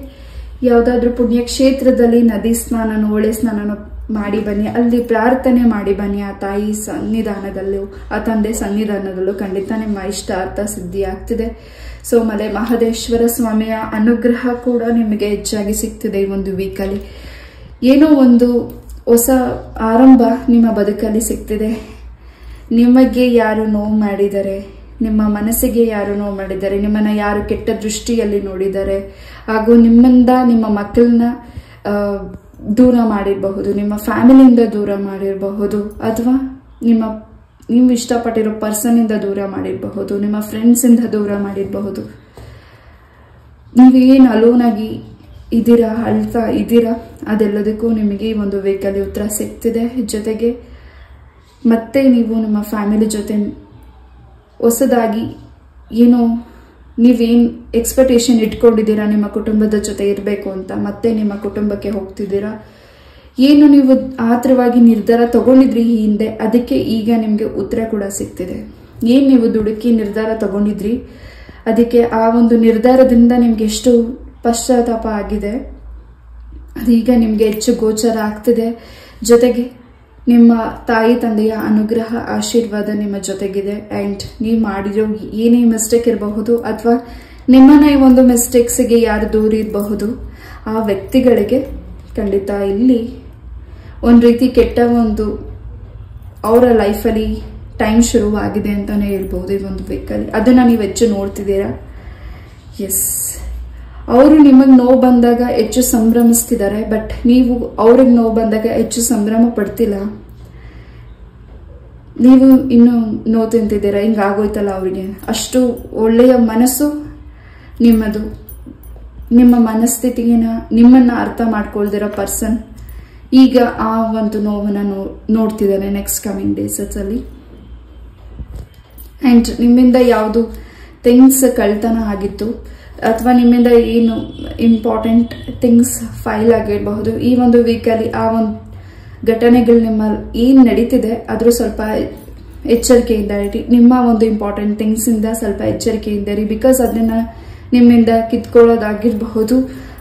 ಯಾವುದಾದ್ರೂ ಪುಣ್ಯಕ್ಷೇತ್ರದಲ್ಲಿ ನದಿ ಸ್ನಾನನೋ ಹೊಳೆ ಸ್ನಾನನೋ ಮಾಡಿ ಬನ್ನಿ, ಅಲ್ಲಿ ಪ್ರಾರ್ಥನೆ ಮಾಡಿ ಬನ್ನಿ. ಆ ತಾಯಿ ಸನ್ನಿಧಾನದಲ್ಲೂ ಆ ತಂದೆ ಸನ್ನಿಧಾನದಲ್ಲೂ ಖಂಡಿತ ನಿಮ್ಮ ಇಷ್ಟಾರ್ಥ ಸಿದ್ಧಿ ಆಗ್ತಿದೆ. ಸೊ ಮಲೆ ಮಹದೇಶ್ವರ ಸ್ವಾಮಿಯ ಅನುಗ್ರಹ ಕೂಡ ನಿಮಗೆ ಹೆಚ್ಚಾಗಿ ಸಿಗ್ತಿದೆ ಈ ಒಂದು ವೀಕಲ್ಲಿ. ಏನೋ ಒಂದು ಹೊಸ ಆರಂಭ ನಿಮ್ಮ ಬದುಕಲ್ಲಿ ಸಿಗ್ತಿದೆ. ನಿಮಗೆ ಯಾರು ನೋವು ಮಾಡಿದ್ದಾರೆ, ನಿಮ್ಮ ಮನಸ್ಸಿಗೆ ಯಾರು ನೋವು ಮಾಡಿದ್ದಾರೆ, ನಿಮ್ಮನ್ನ ಯಾರು ಕೆಟ್ಟ ದೃಷ್ಟಿಯಲ್ಲಿ ನೋಡಿದ್ದಾರೆ, ಹಾಗೂ ನಿಮ್ಮಿಂದ ನಿಮ್ಮ ಮಕ್ಕಳನ್ನ ದೂರ ಮಾಡಿರಬಹುದು, ನಿಮ್ಮ ಫ್ಯಾಮಿಲಿಯಿಂದ ದೂರ ಮಾಡಿರಬಹುದು, ಅಥವಾ ನೀವು ಇಷ್ಟಪಟ್ಟಿರೋ ಪರ್ಸನಿಂದ ದೂರ ಮಾಡಿರಬಹುದು, ನಿಮ್ಮ ಫ್ರೆಂಡ್ಸಿಂದ ದೂರ ಮಾಡಿರಬಹುದು. ನೀವೇನು ಅಲೋನಾಗಿ ಇದ್ದೀರಾ, ಅಳ್ತಾ ಇದ್ದೀರಾ, ಅದೆಲ್ಲದಕ್ಕೂ ನಿಮಗೆ ಈ ಒಂದು ವೀಕಲ್ಲಿ ಉತ್ತರ ಸಿಗ್ತಿದೆ. ಜೊತೆಗೆ ಮತ್ತೆ ನೀವು ನಿಮ್ಮ ಫ್ಯಾಮಿಲಿ ಜೊತೆ ಹೊಸದಾಗಿ ಏನೋ ನೀವೇನು ಎಕ್ಸ್ಪೆಕ್ಟೇಷನ್ ಇಟ್ಕೊಂಡಿದ್ದೀರಾ ನಿಮ್ಮ ಕುಟುಂಬದ ಜೊತೆ ಇರಬೇಕು ಅಂತ, ಮತ್ತೆ ನಿಮ್ಮ ಕುಟುಂಬಕ್ಕೆ ಹೋಗ್ತಿದ್ದೀರಾ. ಏನು ನೀವು ಆತುರವಾಗಿ ನಿರ್ಧಾರ ತಗೊಂಡಿದ್ರಿ ಈ ಹಿಂದೆ, ಅದಕ್ಕೆ ಈಗ ನಿಮಗೆ ಉತ್ತರ ಕೂಡ ಸಿಗ್ತಿದೆ. ಏನು ನೀವು ದುಡುಕಿ ನಿರ್ಧಾರ ತಗೊಂಡಿದ್ರಿ, ಅದಕ್ಕೆ ಆ ಒಂದು ನಿರ್ಧಾರದಿಂದ ನಿಮ್ಗೆ ಎಷ್ಟು ಪಶ್ಚಾತ್ತಾಪ ಆಗಿದೆ, ಅದೀಗ ನಿಮಗೆ ಹೆಚ್ಚು ಗೋಚರ ಆಗ್ತಿದೆ. ಜೊತೆಗೆ ನಿಮ್ಮ ತಾಯಿ ತಂದೆಯ ಅನುಗ್ರಹ ಆಶೀರ್ವಾದ ನಿಮ್ಮ ಜೊತೆಗಿದೆ. ಆ್ಯಂಡ್ ನೀವು ಮಾಡಿರೋ ಏನೇ ಮಿಸ್ಟೇಕ್ ಇರಬಹುದು, ಅಥವಾ ನಿಮ್ಮನ್ನ ಈ ಒಂದು ಮಿಸ್ಟೇಕ್ಸ್ಗೆ ಯಾರು ದೂರ ಇರಬಹುದು ಆ ವ್ಯಕ್ತಿಗಳಿಗೆ ಖಂಡಿತ ಇಲ್ಲಿ ಒಂದು ರೀತಿ ಕೆಟ್ಟ ಒಂದು ಅವರ ಲೈಫಲ್ಲಿ ಟೈಮ್ ಶುರುವಾಗಿದೆ ಅಂತಾನೆ ಹೇಳ್ಬಹುದು ಈ ಒಂದು ವೀಕಲ್ಲಿ. ಅದನ್ನ ನೀವು ಹೆಚ್ಚು ನೋಡ್ತಿದ್ದೀರಾ. ಎಸ್, ಅವರು ನಿಮಗೆ ನೋವು ಬಂದಾಗ ಹೆಚ್ಚು ಸಂಭ್ರಮಿಸ್ತಿದ್ದಾರೆ, ಬಟ್ ನೀವು ಅವ್ರಿಗೆ ನೋವು ಬಂದಾಗ ಹೆಚ್ಚು ಸಂಭ್ರಮ ಪಡ್ತಿಲ್ಲ. ನೀವು ಇನ್ನು ನೋವು ತಿಂತಿದ್ದೀರಾ, ಹಿಂಗಾಗೋಯ್ತಲ್ಲ ಅವರಿಗೆ. ಅಷ್ಟು ಒಳ್ಳೆಯ ಮನಸ್ಸು ನಿಮ್ಮದು. ನಿಮ್ಮ ಮನಸ್ಥಿತಿನ ನಿಮ್ಮನ್ನ ಅರ್ಥ ಮಾಡ್ಕೊಳ್ದಿರೋ ಪರ್ಸನ್ ಈಗ ಆ ಒಂದು ನೋವನ್ನ ನೋಡ್ತಿದ್ದಾನೆ ನೆಕ್ಸ್ಟ್ ಕಮಿಂಗ್ ಡೇಸ್ ಅಲ್ಲಿ. ಅಂಡ್ ನಿಮ್ಮಿಂದ ಯಾವುದು ಥಿಂಗ್ಸ್ ಕಳ್ತನ ಆಗಿತ್ತು ಅಥವಾ ನಿಮ್ಮಿಂದ ಏನು ಇಂಪಾರ್ಟೆಂಟ್ ಥಿಂಗ್ಸ್ ಫೈಲ್ ಆಗಿರಬಹುದು, ಈ ಒಂದು ವೀಕಲ್ಲಿ ಆ ಒಂದು ಘಟನೆಗಳು ನಿಮ್ಮ ಏನ್ ನಡೀತಿದೆ ಅದ್ರ ಸ್ವಲ್ಪ ಎಚ್ಚರಿಕೆಯಿಂದ ಇರಿ. ನಿಮ್ಮ ಒಂದು ಇಂಪಾರ್ಟೆಂಟ್ ಥಿಂಗ್ಸ್ ಇಂದ ಸ್ವಲ್ಪ ಎಚ್ಚರಿಕೆಯಿಂದ ಇರಿ. ಬಿಕಾಸ್ ಅದನ್ನ ನಿಮ್ಮಿಂದ ಕಿತ್ಕೊಳ್ಳೋದಾಗಿರಬಹುದು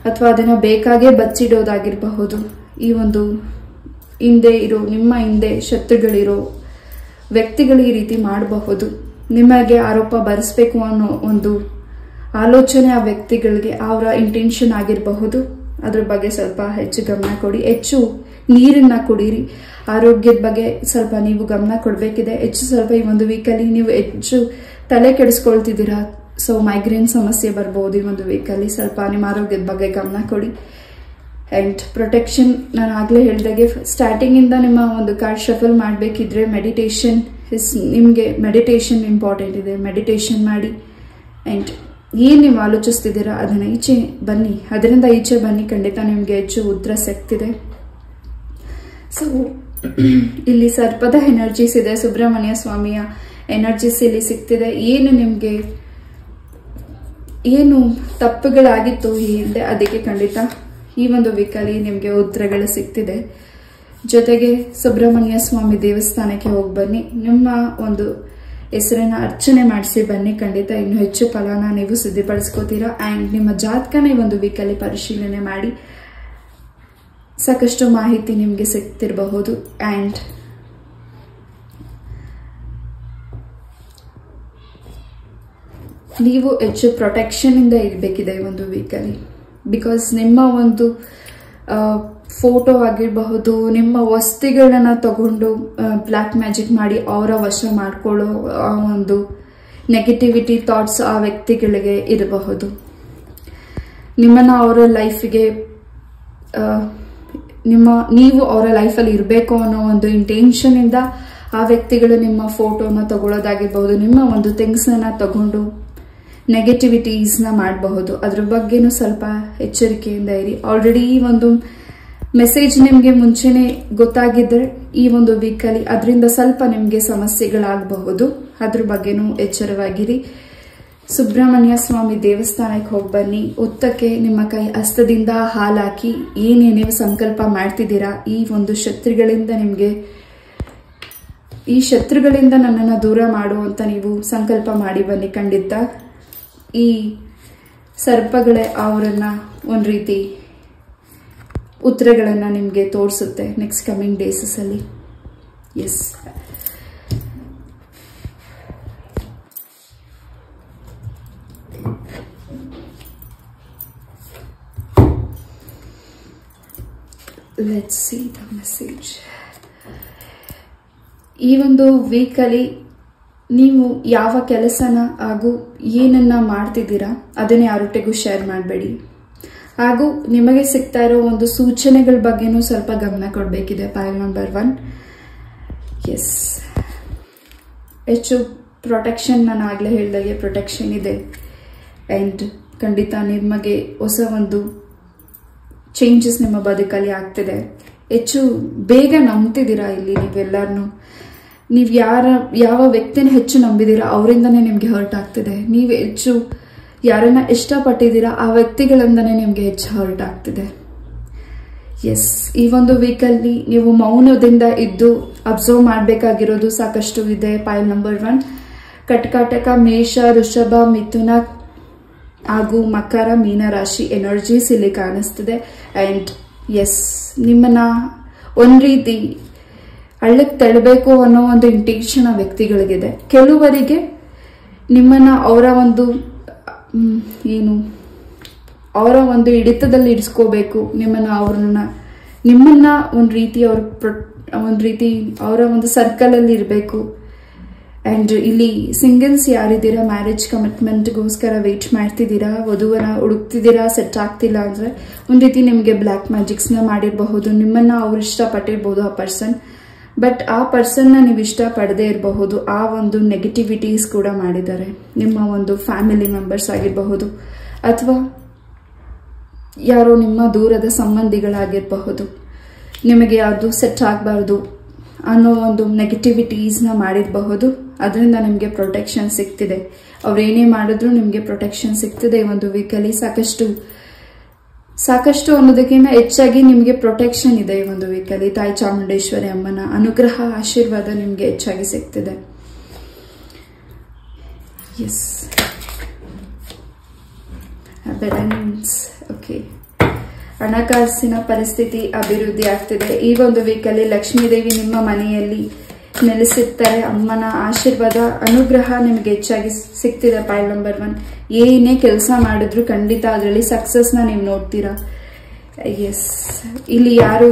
ಅಥವಾ ಅದನ್ನ ಬೇಕಾಗೇ ಬಚ್ಚಿಡೋದಾಗಿರಬಹುದು. ಈ ಒಂದು ಹಿಂದೆ ಇರೋ ನಿಮ್ಮ ಹಿಂದೆ ಶತ್ರುಗಳಿರೋ ವ್ಯಕ್ತಿಗಳು ಈ ರೀತಿ ಮಾಡಬಹುದು. ನಿಮಗೆ ಆರೋಪ ಬರೆಸ್ಬೇಕು ಅನ್ನೋ ಒಂದು ಆಲೋಚನೆ ಆ ವ್ಯಕ್ತಿಗಳಿಗೆ ಅವರ ಇಂಟೆನ್ಷನ್ ಆಗಿರಬಹುದು. ಅದ್ರ ಬಗ್ಗೆ ಸ್ವಲ್ಪ ಹೆಚ್ಚು ಗಮನ ಕೊಡಿ. ಹೆಚ್ಚು ನೀರನ್ನ ಕುಡೀರಿ. ಆರೋಗ್ಯದ ಬಗ್ಗೆ ಸ್ವಲ್ಪ ನೀವು ಗಮನ ಕೊಡಬೇಕಿದೆ. ಹೆಚ್ಚು ಸ್ವಲ್ಪ ಈ ಒಂದು ವೀಕಲ್ಲಿ ನೀವು ಹೆಚ್ಚು ತಲೆ ಕೆಡಿಸ್ಕೊಳ್ತಿದ್ದೀರಾ. ಸೊ ಮೈಗ್ರೇನ್ ಸಮಸ್ಯೆ ಬರ್ಬೋದು ಈ ಒಂದು ವೀಕಲ್ಲಿ. ಸ್ವಲ್ಪ ನಿಮ್ಮ ಆರೋಗ್ಯದ ಬಗ್ಗೆ ಗಮನ ಕೊಡಿ. ಅಂಡ್ ಪ್ರೊಟೆಕ್ಷನ್ ನಾನು ಆಗ್ಲೇ ಹೇಳಿದಾಗೆ ಸ್ಟಾರ್ಟಿಂಗ್ ಇಂದ ನಿಮ್ಮ ಒಂದು ಕಾರ್ಡ್ ಶಫಲ್ ಮಾಡಬೇಕಿದ್ರೆ ಮೆಡಿಟೇಷನ್ ನಿಮಗೆ ಮೆಡಿಟೇಷನ್ ಇಂಪಾರ್ಟೆಂಟ್ ಇದೆ. ಮೆಡಿಟೇಷನ್ ಮಾಡಿ ಅಂಡ್ ಏನ್ ನೀವು ಆಲೋಚಿಸ್ತಿದ್ದೀರಾ ಅದನ್ನ ಈಚೆ ಬನ್ನಿ, ಅದರಿಂದ ಈಚೆ ಬನ್ನಿ. ಖಂಡಿತ ನಿಮ್ಗೆ ಹೆಚ್ಚು ಉತ್ತರ ಸಿಗ್ತಿದೆ. ಸೊ ಇಲ್ಲಿ ಸರ್ಪದ ಎನರ್ಜೀಸ್ ಇದೆ, ಸುಬ್ರಹ್ಮಣ್ಯ ಸ್ವಾಮಿಯ ಎನರ್ಜೀಸ್ ಇಲ್ಲಿ ಸಿಗ್ತಿದೆ. ಏನು ತಪ್ಪುಗಳಾಗಿತ್ತು ಈ ಹಿಂದೆ ಅದಕ್ಕೆ ಖಂಡಿತ ಈ ಒಂದು ವೀಕಲ್ಲಿ ನಿಮ್ಗೆ ಉತ್ತರಗಳು ಸಿಗ್ತಿದೆ. ಜೊತೆಗೆ ಸುಬ್ರಹ್ಮಣ್ಯ ಸ್ವಾಮಿ ದೇವಸ್ಥಾನಕ್ಕೆ ಹೋಗಿ ಬನ್ನಿ. ನಿಮ್ಮ ಒಂದು ಹೆಸರನ್ನ ಅರ್ಚನೆ ಮಾಡಿಸಿ ಬನ್ನಿ. ಖಂಡಿತ ಇನ್ನು ಹೆಚ್ಚು ಫಲನ ನೀವು ಸಿದ್ಧಪಡಿಸ್ಕೋತೀರಾ. ಅಂಡ್ ನಿಮ್ಮ ಜಾತಕನ ಈ ಒಂದು ವೀಕಲ್ಲಿ ಪರಿಶೀಲನೆ ಮಾಡಿ ಸಾಕಷ್ಟು ಮಾಹಿತಿ ನಿಮ್ಗೆ ಸಿಗ್ತಿರಬಹುದು. ಅಂಡ್ ನೀವು ಹೆಚ್ಚು ಪ್ರೊಟೆಕ್ಷನ್ ಇಂದ ಇರಬೇಕಿದೆ ಈ ಒಂದು ವೀಕಲ್ಲಿ. ಬಿಕಾಸ್ ನಿಮ್ಮ ಒಂದು ಫೋಟೋ ಆಗಿರಬಹುದು, ನಿಮ್ಮ ವಸ್ತುಗಳನ್ನ ತಗೊಂಡು ಬ್ಲ್ಯಾಕ್ ಮ್ಯಾಜಿಕ್ ಮಾಡಿ ಅವರ ವಶ ಮಾಡ್ಕೊಳ್ಳೋ ಆ ಒಂದು ನೆಗೆಟಿವಿಟಿ ಥಾಟ್ಸ್ ಆ ವ್ಯಕ್ತಿಗಳಿಗೆ ಇರಬಹುದು. ನಿಮ್ಮನ್ನ ಅವರ ಲೈಫ್ಗೆ ನೀವು ಅವರ ಲೈಫಲ್ಲಿ ಇರಬೇಕು ಅನ್ನೋ ಒಂದು ಇಂಟೆನ್ಷನ್ ಇಂದ ಆ ವ್ಯಕ್ತಿಗಳು ನಿಮ್ಮ ಫೋಟೋನ ತಗೊಳ್ಳೋದಾಗಿರ್ಬಹುದು, ನಿಮ್ಮ ಒಂದು ಥಿಂಗ್ಸ್ನ ತಗೊಂಡು ನೆಗೆಟಿವಿಟೀಸ್ನ ಮಾಡಬಹುದು. ಅದ್ರ ಬಗ್ಗೆನೂ ಸ್ವಲ್ಪ ಎಚ್ಚರಿಕೆಯಿಂದ ಇರಿ. ಆಲ್ರೆಡಿ ಈ ಒಂದು ಮೆಸೇಜ್ ನಿಮ್ಗೆ ಮುಂಚೆನೆ ಗೊತ್ತಾಗಿದ್ರೆ ಈ ಒಂದು ವೀಕಲ್ಲಿ ಅದರಿಂದ ಸ್ವಲ್ಪ ನಿಮ್ಗೆ ಸಮಸ್ಯೆಗಳಾಗಬಹುದು. ಅದ್ರ ಬಗ್ಗೆನೂ ಎಚ್ಚರವಾಗಿರಿ. ಸುಬ್ರಹ್ಮಣ್ಯ ಸ್ವಾಮಿ ದೇವಸ್ಥಾನಕ್ಕೆ ಹೋಗಿ ಬನ್ನಿ. ಉತ್ತಕ್ಕೆ ನಿಮ್ಮ ಕೈ ಹಸ್ತದಿಂದ ಹಾಲಾಕಿ ಏನೇನೇ ಸಂಕಲ್ಪ ಮಾಡ್ತಿದ್ದೀರಾ ಈ ಒಂದು ಈ ಶತ್ರುಗಳಿಂದ ನನ್ನನ್ನು ದೂರ ಮಾಡು ಅಂತ ನೀವು ಸಂಕಲ್ಪ ಮಾಡಿ ಬನ್ನಿ. ಖಂಡಿತ ಈ ಸರ್ಪಗಳೇ ಅವರನ್ನ ಒಂದ್ ರೀತಿ ಉತ್ತರಗಳನ್ನ ನಿಮ್ಗೆ ತೋರಿಸುತ್ತೆ ನೆಕ್ಸ್ಟ್ ಕಮಿಂಗ್ ಡೇಸಸ್ ಅಲ್ಲಿ. Yes, let's see the message. ಈ ಒಂದು ವೀಕಲ್ಲಿ ನೀವು ಯಾವ ಕೆಲಸನ ಹಾಗೂ ಏನನ್ನ ಮಾಡ್ತಿದ್ದೀರಾ ಅದನ್ನ ಯಾರೊಟ್ಟಿಗೂ ಶೇರ್ ಮಾಡಬೇಡಿ. ಹಾಗೂ ನಿಮಗೆ ಸಿಗ್ತಾ ಇರೋ ಒಂದು ಸೂಚನೆಗಳ ಬಗ್ಗೆನೂ ಸ್ವಲ್ಪ ಗಮನ ಕೊಡಬೇಕಿದೆ. ಪೈಲ್ ನಂಬರ್ 1. ಎಸ್, ಹೆಚ್ಚು ಪ್ರೊಟೆಕ್ಷನ್ ನಾನು ಆಗಲೇ ಹೇಳಿದಾಗೆ ಪ್ರೊಟೆಕ್ಷನ್ ಇದೆ. ಆ್ಯಂಡ್ ಖಂಡಿತ ನಿಮಗೆ ಹೊಸ ಒಂದು ಚೇಂಜಸ್ ನಿಮ್ಮ ಬದುಕಲ್ಲಿ ಆಗ್ತಿದೆ. ಹೆಚ್ಚು ಬೇಗ ನಂಬ್ತಿದ್ದೀರಾ ಇಲ್ಲಿ ನೀವೆಲ್ಲರನ್ನೂ. ನೀವು ಯಾವ ವ್ಯಕ್ತಿನ ಹೆಚ್ಚು ನಂಬಿದ್ದೀರಾ ಅವರಿಂದನೇ ನಿಮ್ಗೆ ಹರ್ಟ್ ಆಗ್ತಿದೆ. ನೀವು ಹೆಚ್ಚು ಯಾರನ್ನ ಇಷ್ಟಪಟ್ಟಿದ್ದೀರಾ ಆ ವ್ಯಕ್ತಿಗಳಿಂದನೇ ನಿಮ್ಗೆ ಹೆಚ್ಚು ಹರ್ಟ್ ಆಗ್ತಿದೆ. ಎಸ್, ಈ ಒಂದು ವೀಕಲ್ಲಿ ನೀವು ಮೌನದಿಂದ ಇದ್ದು ಅಬ್ಸರ್ವ್ ಮಾಡಬೇಕಾಗಿರೋದು ಸಾಕಷ್ಟು ಇದೆ. ಪೈಲ್ ನಂಬರ್ 1. ಕರ್ಕಾಟಕ, ಮೇಷ, ವೃಷಭ, ಮಿಥುನ ಹಾಗೂ ಮಕರ, ಮೀನ ರಾಶಿ ಎನರ್ಜೀಸ್ ಇಲ್ಲಿ ಕಾಣಿಸ್ತಿದೆ. ಅಂಡ್ ಎಸ್, ನಿಮ್ಮನ್ನ ಒಂದ್ ರೀತಿ ಹಳ್ಳಕ್ಕೆ ತಳ್ಳಬೇಕು ಅನ್ನೋ ಒಂದು ಇಂಟೆನ್ಷನ್ ಆ ವ್ಯಕ್ತಿಗಳಿಗಿದೆ. ಕೆಲವರಿಗೆ ನಿಮ್ಮನ್ನ ಅವರ ಒಂದು ಏನು ಅವರ ಒಂದು ಹಿಡಿತದಲ್ಲಿ ಇಡಿಸ್ಕೋಬೇಕು ನಿಮ್ಮನ್ನ ಒಂದು ರೀತಿ ಅವರ ಒಂದು ಸರ್ಕಲ್ ಅಲ್ಲಿ ಇರಬೇಕು. ಅಂಡ್ ಇಲ್ಲಿ ಸಿಂಗಲ್ಸ್ ಯಾರಿದ್ದೀರಾ, ಮ್ಯಾರೇಜ್ ಕಮಿಟ್ಮೆಂಟ್ಗೋಸ್ಕರ ವೇಟ್ ಮಾಡ್ತಿದ್ದೀರಾ, ವಧುವನ ಹುಡುಕ್ತಿದ್ದೀರಾ, ಸೆಟ್ ಆಗ್ತಿಲ್ಲ ಅಂದ್ರೆ ಒಂದ್ ರೀತಿ ನಿಮಗೆ ಬ್ಲ್ಯಾಕ್ ಮ್ಯಾಜಿಕ್ಸ್ ನ ಮಾಡಿರಬಹುದು. ನಿಮ್ಮನ್ನ ಅವ್ರು ಇಷ್ಟಪಟ್ಟಿರಬಹುದು ಆ ಪರ್ಸನ್, ಬಟ್ ಆ ಪರ್ಸನ್ ನ ನೀವು ಇಷ್ಟ ಪಡದೇ ಇರಬಹುದು. ಆ ಒಂದು ನೆಗೆಟಿವಿಟೀಸ್ ಕೂಡ ಮಾಡಿದ್ದಾರೆ. ನಿಮ್ಮ ಒಂದು ಫ್ಯಾಮಿಲಿ ಮೆಂಬರ್ಸ್ ಆಗಿರಬಹುದು ಅಥವಾ ಯಾರೋ ನಿಮ್ಮ ದೂರದ ಸಂಬಂಧಿಗಳಾಗಿರಬಹುದು. ನಿಮಗೆ ಯಾವುದು ಸೆಟ್ ಆಗಬಾರ್ದು ಅನ್ನೋ ಒಂದು ನೆಗೆಟಿವಿಟೀಸ್ ನ ಮಾಡಿರಬಹುದು. ಅದರಿಂದ ನಿಮಗೆ ಪ್ರೊಟೆಕ್ಷನ್ ಸಿಗ್ತಿದೆ. ಅವ್ರೇನೇ ಮಾಡಿದ್ರು ನಿಮಗೆ ಪ್ರೊಟೆಕ್ಷನ್ ಸಿಗ್ತಿದೆ. ಈ ಒಂದು ವೀಕಲ್ಲಿ ಸಾಕಷ್ಟು ಅನ್ನೋದಕ್ಕಿಂತ ಹೆಚ್ಚಾಗಿ ನಿಮಗೆ ಪ್ರೊಟೆಕ್ಷನ್ ಇದೆ. ಈ ಒಂದು ವೀಕಲ್ಲಿ ತಾಯಿ ಚಾಮುಂಡೇಶ್ವರಿ ಅಮ್ಮನ ಅನುಗ್ರಹ ಆಶೀರ್ವಾದ ನಿಮಗೆ ಹೆಚ್ಚಾಗಿ ಸಿಗ್ತಿದೆ. S, balance. ಓಕೆ, ಹಣಕಾಸಿನ ಪರಿಸ್ಥಿತಿ ಅಭಿವೃದ್ಧಿ ಆಗ್ತಿದೆ. ಈ ಒಂದು ವೀಕಲ್ಲಿ ಲಕ್ಷ್ಮೀದೇವಿ ನಿಮ್ಮ ಮನೆಯಲ್ಲಿ ನೆಲೆಸುತ್ತಾರೆ. ಅಮ್ಮನ ಆಶೀರ್ವಾದ ಅನುಗ್ರಹ ನಿಮಗೆ ಹೆಚ್ಚಾಗಿ ಸಿಗ್ತಿದೆ. ಪಾಯಿಂಟ್ ನಂಬರ್ 1, ಏನೇ ಕೆಲಸ ಮಾಡಿದ್ರು ಖಂಡಿತ ಅದರಲ್ಲಿ ಸಕ್ಸಸ್ ನ ನೀವು ನೋಡ್ತೀರಾ. ಎಸ್, ಇಲ್ಲಿ ಯಾರು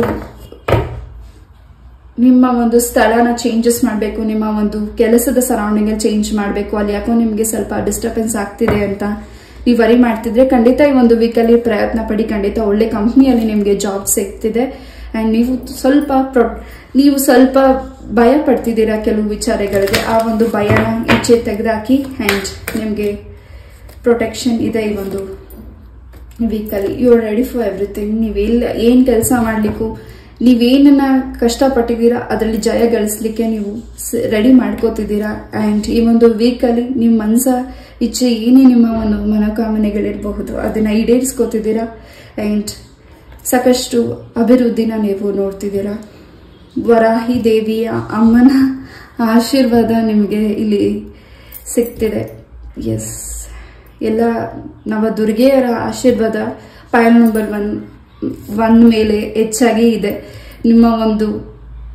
ನಿಮ್ಮ ಒಂದು ಸ್ಥಳನ ಚೇಂಜಸ್ ಮಾಡಬೇಕು, ನಿಮ್ಮ ಒಂದು ಕೆಲಸದ ಸರೌಂಡಿಂಗ್ ಅಲ್ಲಿ ಚೇಂಜ್ ಮಾಡಬೇಕು, ಅಲ್ಲಿ ಯಾಕೋ ನಿಮ್ಗೆ ಸ್ವಲ್ಪ ಡಿಸ್ಟರ್ಬೆನ್ಸ್ ಆಗ್ತಿದೆ ಅಂತ ನೀವು ವರಿ ಮಾಡ್ತಿದ್ರೆ ಖಂಡಿತ ಈ ಒಂದು ವೀಕಲ್ಲಿ ಪ್ರಯತ್ನ ಪಡಿ. ಖಂಡಿತ ಒಳ್ಳೆ ಕಂಪ್ನಿಯಲ್ಲಿ ನಿಮ್ಗೆ ಜಾಬ್ ಸಿಗ್ತಿದೆ. ಅಂಡ್ ನೀವು ಸ್ವಲ್ಪ ಭಯ ಪಡ್ತಿದ್ದೀರಾ ಕೆಲವು ವಿಚಾರಗಳಿಗೆ. ಆ ಒಂದು ಭಯನ ಈಚೆ ತೆಗೆದಾಕಿ ಅಂಡ್ ನಿಮ್ಗೆ ಪ್ರೊಟೆಕ್ಷನ್ ಇದೆ ಈ ಒಂದು ವೀಕಲ್ಲಿ. You are ready for everything. ಏನ್ ಕೆಲಸ ಮಾಡ್ಲಿಕ್ಕೂ ನೀವೇನನ್ನ ಕಷ್ಟಪಟ್ಟಿದ್ದೀರಾ ಅದರಲ್ಲಿ ಜಯ ಗಳಿಸ್ಲಿಕ್ಕೆ ನೀವು ರೆಡಿ ಮಾಡ್ಕೋತಿದ್ದೀರಾ. ಅಂಡ್ ಈ ಒಂದು ವೀಕಲ್ಲಿ ನಿಮ್ಮ ಮನಸ ಇಚ್ಛೆ ಏನೇ ನಿಮ್ಮ ಒಂದು ಮನೋಕಾಮನೆಗಳಿರಬಹುದು ಅದನ್ನ ಈಡೇರಿಸ್ಕೋತಿದ್ದೀರಾ. ಅಂಡ್ ಸಾಕಷ್ಟು ಅಭಿವೃದ್ಧಿನ ನೀವು ನೋಡ್ತಿದ್ದೀರಾ. ವರಾಹಿ ದೇವಿಯ ಅಮ್ಮನ ಆಶೀರ್ವಾದ ನಿಮಗೆ ಇಲ್ಲಿ ಸಿಗ್ತಿದೆ. ಎಸ್, ಎಲ್ಲ ನವದುರ್ಗೆಯರ ಆಶೀರ್ವಾದ ಪಾಯಿಂಟ್ ನಂಬರ್ 1 ಮೇಲೆ ಹೆಚ್ಚಾಗಿ ಇದೆ. ನಿಮ್ಮ ಒಂದು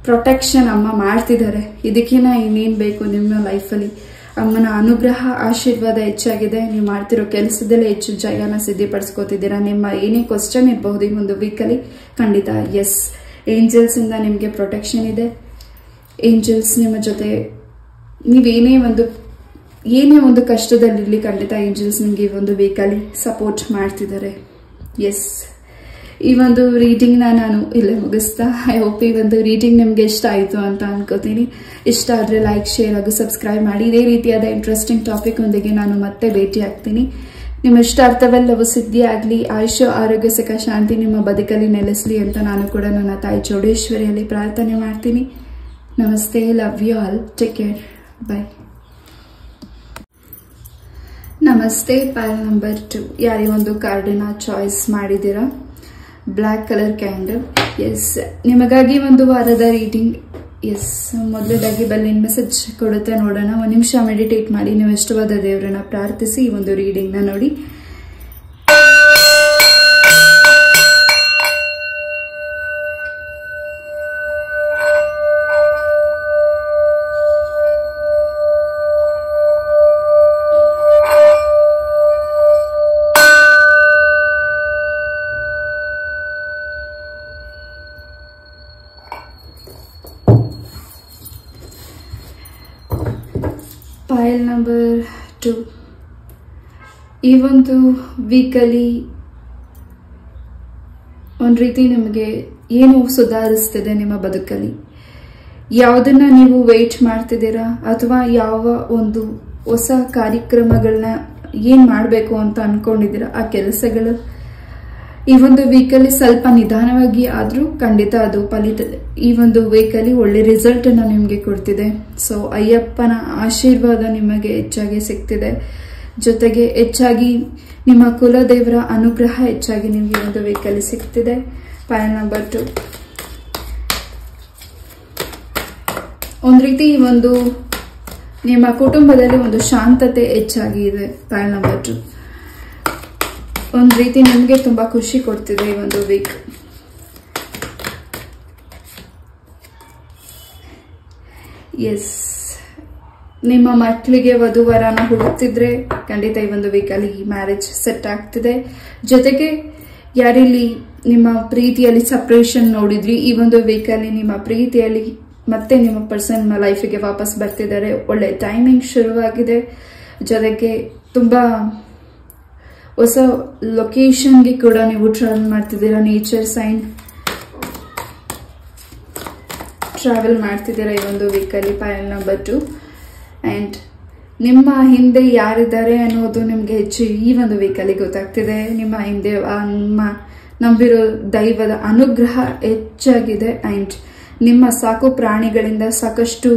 ಪ್ರೊಟೆಕ್ಷನ್ ಅಮ್ಮ ಮಾಡ್ತಿದ್ದಾರೆ. ಇದಕ್ಕಿಂತ ಇನ್ನೇನ್ ಬೇಕು ನಿಮ್ಮ ಲೈಫಲ್ಲಿ? ಅಮ್ಮನ ಅನುಗ್ರಹ ಆಶೀರ್ವಾದ ಹೆಚ್ಚಾಗಿದೆ. ನೀವು ಮಾಡ್ತಿರೋ ಕೆಲಸದಲ್ಲೇ ಹೆಚ್ಚು ಜಯನ ಸಿದ್ಧಿಪಡಿಸ್ಕೋತಿದ್ದೀರಾ. ನಿಮ್ಮ ಏನೇ ಕ್ವಶನ್ ಇರಬಹುದು ಈ ಒಂದು ವೀಕಲ್ಲಿ ಖಂಡಿತ ಎಸ್, ಏಂಜಲ್ಸ್ ಇಂದ ನಿಮಗೆ ಪ್ರೊಟೆಕ್ಷನ್ ಇದೆ. ಏಂಜಲ್ಸ್ ನಿಮ್ಮ ಜೊತೆ ನೀವೇನೇ ಒಂದು ಕಷ್ಟದಲ್ಲಿರಲಿ ಖಂಡಿತ ಏಂಜಲ್ಸ್ ನಿಮಗೆ ಈ ಒಂದು ವೀಕಲ್ಲಿ ಸಪೋರ್ಟ್ ಮಾಡ್ತಿದ್ದಾರೆ. ಎಸ್, ಈ ಒಂದು ರೀಡಿಂಗ್ ನಾನು ಇಲ್ಲೇ ಮುಗಿಸ್ತಾ. ಐ ಹೋಪ್ ಈ ಒಂದು ರೀಡಿಂಗ್ ನಿಮ್ಗೆ ಇಷ್ಟ ಆಯಿತು ಅಂತ ಅನ್ಕೋತೀನಿ. ಇಷ್ಟ ಆದ್ರೆ ಲೈಕ್, ಶೇರ್ ಹಾಗೂ ಸಬ್ಸ್ಕ್ರೈಬ್ ಮಾಡಿ. ಇದೇ ರೀತಿಯಾದ ಇಂಟ್ರೆಸ್ಟಿಂಗ್ ಟಾಪಿಕ್ ಒಂದಿಗೆ ನಾನು ಮತ್ತೆ ಭೇಟಿ ಆಗ್ತೀನಿ. ನಿಮ್ಮ ಇಷ್ಟಾರ್ಥವೆಲ್ಲವೂ ಸಿದ್ಧಿ ಆಗ್ಲಿ, ಆಯುಷ್ಯ ಆರೋಗ್ಯ ಸುಖ ಶಾಂತಿ ನಿಮ್ಮ ಬದುಕಲ್ಲಿ ನೆಲೆಸಲಿ ಅಂತ ನಾನು ಕೂಡ ನನ್ನ ತಾಯಿ ಚೌಡೇಶ್ವರಿಯಲ್ಲಿ ಪ್ರಾರ್ಥನೆ ಮಾಡ್ತೀನಿ. ನಮಸ್ತೆ, love you all, take care, bye. ನಮಸ್ತೆ. ಪಾಲ್ ನಂಬರ್ 2 ಯಾರೇ ಒಂದು ಕಾರ್ಡಿನ ಚಾಯ್ಸ್ ಮಾಡಿದ್ದೀರಾ, ಬ್ಲ್ಯಾಕ್ ಕಲರ್ ಕ್ಯಾಂಡಲ್. ಎಸ್, ನಿಮಗಾಗಿ ಒಂದು ವಾರದ ರೀಡಿಂಗ್. ಎಸ್, ಮೊದಲದಾಗಿ ಬಲ್ಲಿನ ಮೆಸೇಜ್ ಕೊಡುತ್ತೆ, ನೋಡೋಣ. 1 ನಿಮಿಷ ಮೆಡಿಟೇಟ್ ಮಾಡಿ ನೀವು ಇಷ್ಟವಾದ ದೇವರನ್ನ ಪ್ರಾರ್ಥಿಸಿ ಈ ಒಂದು ರೀಡಿಂಗ್ ನ ನೋಡಿ. ಫೈಲ್ ನಂಬರ್ 2 ಈ ಒಂದು ವೀಕಲ್ಲಿ ಒಂದು ರೀತಿ ನಿಮಗೆ ಏನು ಸುಧಾರಿಸ್ತಿದೆ ನಿಮ್ಮ ಬದುಕಲ್ಲಿ. ಯಾವುದನ್ನ ನೀವು ವೇಟ್ ಮಾಡ್ತಿದ್ದೀರಾ ಅಥವಾ ಯಾವ ಒಂದು ಹೊಸ ಕಾರ್ಯಕ್ರಮಗಳನ್ನ ಏನ್ ಮಾಡಬೇಕು ಅಂತ ಅನ್ಕೊಂಡಿದ್ದೀರಾ, ಆ ಕೆಲಸಗಳು ಈ ಒಂದು ವೀಕಲ್ಲಿ ಸ್ವಲ್ಪ ನಿಧಾನವಾಗಿ ಆದ್ರೂ ಖಂಡಿತ ಅದು ಈ ಒಂದು ವೀಕಲ್ಲಿ ಒಳ್ಳೆ ರಿಸಲ್ಟ್ ಅನ್ನ ನಿಮ್ಗೆ ಕೊಡ್ತಿದೆ. ಸೊ ಅಯ್ಯಪ್ಪನ ಆಶೀರ್ವಾದ ನಿಮಗೆ ಹೆಚ್ಚಾಗಿ ಸಿಗ್ತಿದೆ. ಜೊತೆಗೆ ಹೆಚ್ಚಾಗಿ ನಿಮ್ಮ ಕುಲದೇವರ ಅನುಗ್ರಹ ಹೆಚ್ಚಾಗಿ ನಿಮ್ಗೆ ಒಂದು ವೀಕಲ್ಲಿ ಸಿಗ್ತಿದೆ. ಪಾಯಿಂಟ್ ನಂಬರ್ 2 ಒಂದ್ ರೀತಿ ಒಂದು ನಿಮ್ಮ ಕುಟುಂಬದಲ್ಲಿ ಒಂದು ಶಾಂತತೆ ಹೆಚ್ಚಾಗಿ ಇದೆ. ಪಾಯಿಂಟ್ ನಂಬರ್ 2 ಒಂದ್ ರೀತಿ ನಿಮ್ಗೆ ತುಂಬಾ ಖುಷಿ ಕೊಡ್ತಿದೆ ಈ ಒಂದು ವೀಕ್. ಎಸ್, ನಿಮ್ಮ ಮಕ್ಕಳಿಗೆ ವಧುವರನ ಹುಡುಕ್ತಿದ್ರೆ ಖಂಡಿತ ಈ ಒಂದು ವೀಕಲ್ಲಿ ಮ್ಯಾರೇಜ್ ಸೆಟ್ ಆಗ್ತಿದೆ. ಜೊತೆಗೆ ಯಾರಿಲ್ಲಿ ನಿಮ್ಮ ಪ್ರೀತಿಯಲ್ಲಿ ಸಪರೇಷನ್ ನೋಡಿದ್ರಿ, ಈ ಒಂದು ವೀಕಲ್ಲಿ ನಿಮ್ಮ ಪ್ರೀತಿಯಲ್ಲಿ ಮತ್ತೆ ನಿಮ್ಮ ಪರ್ಸನ್ ಲೈಫಿಗೆ ವಾಪಸ್ ಬರ್ತಿದ್ದಾರೆ. ಒಳ್ಳೆ ಟೈಮಿಂಗ್ ಶುರುವಾಗಿದೆ. ಜೊತೆಗೆ ತುಂಬಾ ಹೊಸ ಲೊಕೇಶನ್ಗೆ ಕೂಡ ನೀವು ಟ್ರಾವೆಲ್ ಮಾಡ್ತಿದ್ದೀರಾ. ನೇಚರ್ ಸೈನ್ ಟ್ರಾವೆಲ್ ಮಾಡ್ತಿದ್ದೀರಾ ಈ ಒಂದು ವೀಕಲ್ಲಿ. ಪೈಲ್ ನಂಬರ್ 2 ಅಂಡ್ ನಿಮ್ಮ ಹಿಂದೆ ಯಾರಿದ್ದಾರೆ ಅನ್ನೋದು ನಿಮ್ಗೆ ಹೆಚ್ಚು ಈ ಒಂದು ವೀಕಲ್ಲಿ ಗೊತ್ತಾಗ್ತಿದೆ. ನಿಮ್ಮ ಹಿಂದೆ ನಿಮ್ಮ ನಂಬಿರೋ ದೈವದ ಅನುಗ್ರಹ ಹೆಚ್ಚಾಗಿದೆ ಅಂಡ್ ನಿಮ್ಮ ಸಾಕು ಪ್ರಾಣಿಗಳಿಂದ ಸಾಕಷ್ಟು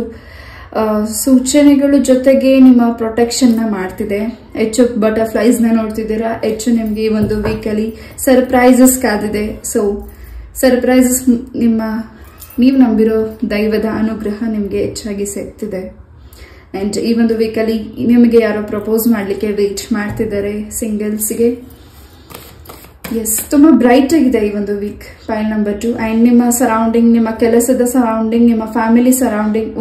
ಸೂಚನೆಗಳು ಜೊತೆಗೆ ನಿಮ್ಮ ಪ್ರೊಟೆಕ್ಷನ್ ನ ಮಾಡ್ತಿದೆ. ಹೆಚ್ಚು ಬಟರ್ಫ್ಲೈಸ್ ನ ನೋಡ್ತಿದ್ದೀರಾ. ಹೆಚ್ಚು ನಿಮ್ಗೆ ಈ ಒಂದು ವೀಕಲ್ಲಿ ಸರ್ಪ್ರೈಸಸ್ ಕಾದಿದೆ. ಸೊ ಸರ್ಪ್ರೈಸಸ್ ನೀವು ನಂಬಿರೋ ದೈವದ ಅನುಗ್ರಹ ನಿಮ್ಗೆ ಹೆಚ್ಚಾಗಿ ಸಿಗ್ತಿದೆ. ಅಂಡ್ ಈ ಒಂದು ವೀಕಲ್ಲಿ ನಿಮಗೆ ಯಾರೋ ಪ್ರಪೋಸ್ ಮಾಡ್ಲಿಕ್ಕೆ ವೇಟ್ ಮಾಡ್ತಿದ್ದಾರೆ ಸಿಂಗಲ್ಸ್ಗೆ. ಎಸ್, ತುಂಬಾ ಬ್ರೈಟ್ ಆಗಿದೆ ಈ ಒಂದು ವೀಕ್. ಪೈಲ್ ನಂಬರ್ 2 ಅಂಡ್ ನಿಮ್ಮ ಸರೌಂಡಿಂಗ್, ನಿಮ್ಮ ಕೆಲಸದ ಸರೌಂಡಿಂಗ್, ನಿಮ್ಮ ಫ್ಯಾಮಿಲಿ ಸರೌಂಡಿಂಗ್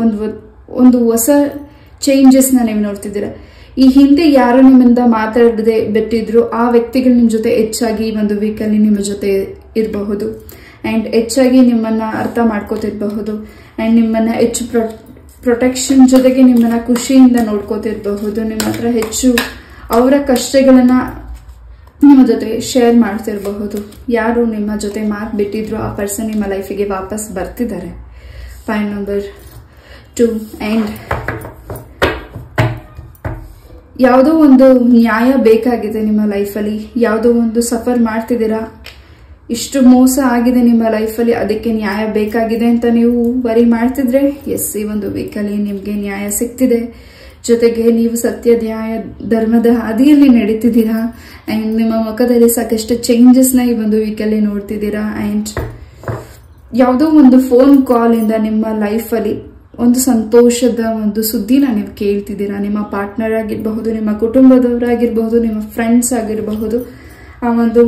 ಒಂದು ಹೊಸ ಚೇಂಜಸ್ ನ ನೀವು ನೋಡ್ತಿದ್ದೀರಾ. ಈ ಹಿಂದೆ ಯಾರು ನಿಮ್ಮಿಂದ ಮಾತಾಡದೆ ಬಿಟ್ಟಿದ್ರು ಆ ವ್ಯಕ್ತಿಗಳು ನಿಮ್ ಜೊತೆ ಹೆಚ್ಚಾಗಿ ಈ ಒಂದು ವೀಕಲ್ಲಿ ನಿಮ್ಮ ಜೊತೆ ಇರಬಹುದು ಅಂಡ್ ಹೆಚ್ಚಾಗಿ ನಿಮ್ಮನ್ನ ಅರ್ಥ ಮಾಡ್ಕೋತಿರಬಹುದು ಅಂಡ್ ನಿಮ್ಮನ್ನ ಹೆಚ್ಚು ಪ್ರೊಟೆಕ್ಷನ್ ಜೊತೆಗೆ ನಿಮ್ಮನ್ನ ಖುಷಿಯಿಂದ ನೋಡ್ಕೋತಿರಬಹುದು. ನಿಮ್ಮ ಹತ್ರ ಹೆಚ್ಚು ಅವರ ಕಷ್ಟಗಳನ್ನ ನಿಮ್ಮ ಜೊತೆ ಶೇರ್ ಮಾಡ್ತಿರಬಹುದು. ಯಾರು ನಿಮ್ಮ ಜೊತೆ ಮಾತು ಬಿಟ್ಟಿದ್ರು ಆ ಪರ್ಸನ್ ನಿಮ್ಮ ಲೈಫಿಗೆ ವಾಪಸ್ ಬರ್ತಿದ್ದಾರೆ. ಪೈಲ್ ನಂಬರ್ 2 ಅಂಡ್ ಯಾವುದೋ ಒಂದು ನ್ಯಾಯ ಬೇಕಾಗಿದೆ ನಿಮ್ಮ ಲೈಫಲ್ಲಿ. ಯಾವುದೋ ಒಂದು ಸಫರ್ ಮಾಡ್ತಿದ್ದೀರಾ, ಇಷ್ಟು ಮೋಸ ಆಗಿದೆ ನಿಮ್ಮ ಲೈಫಲ್ಲಿ, ಅದಕ್ಕೆ ನ್ಯಾಯ ಬೇಕಾಗಿದೆ ಅಂತ ನೀವು ವರಿ ಮಾಡ್ತಿದ್ರೆ ಎಸ್, ಈ ಒಂದು ವೀಕಲ್ಲಿ ನಿಮ್ಗೆ ನ್ಯಾಯ ಸಿಗ್ತಿದೆ. ಜೊತೆಗೆ ನೀವು ಸತ್ಯ, ನ್ಯಾಯ, ಧರ್ಮದ ಹಾದಿಯಲ್ಲಿ ನಡೀತಿದ್ದೀರಾ ಅಂಡ್ ನಿಮ್ಮ ಮುಖದಲ್ಲಿ ಸಾಕಷ್ಟು ಚೇಂಜಸ್ ನ ಈ ಒಂದು ವೀಕಲ್ಲಿ ನೋಡ್ತಿದ್ದೀರಾ ಅಂಡ್ ಯಾವುದೋ ಒಂದು ಫೋನ್ ಕಾಲ್ ಇಂದ ನಿಮ್ಮ ಲೈಫಲ್ಲಿ ಒಂದು ಸಂತೋಷದ ಒಂದು ಸುದ್ದಿನ ನೀವು ಕೇಳ್ತಿದ್ದೀರಾ. ನಿಮ್ಮ ಪಾರ್ಟ್ನರ್ ಆಗಿರಬಹುದು, ನಿಮ್ಮ ಕುಟುಂಬದವರಾಗಿರಬಹುದು, ನಿಮ್ಮ ಫ್ರೆಂಡ್ಸ್ ಆಗಿರಬಹುದು. ಆ ಒಂದು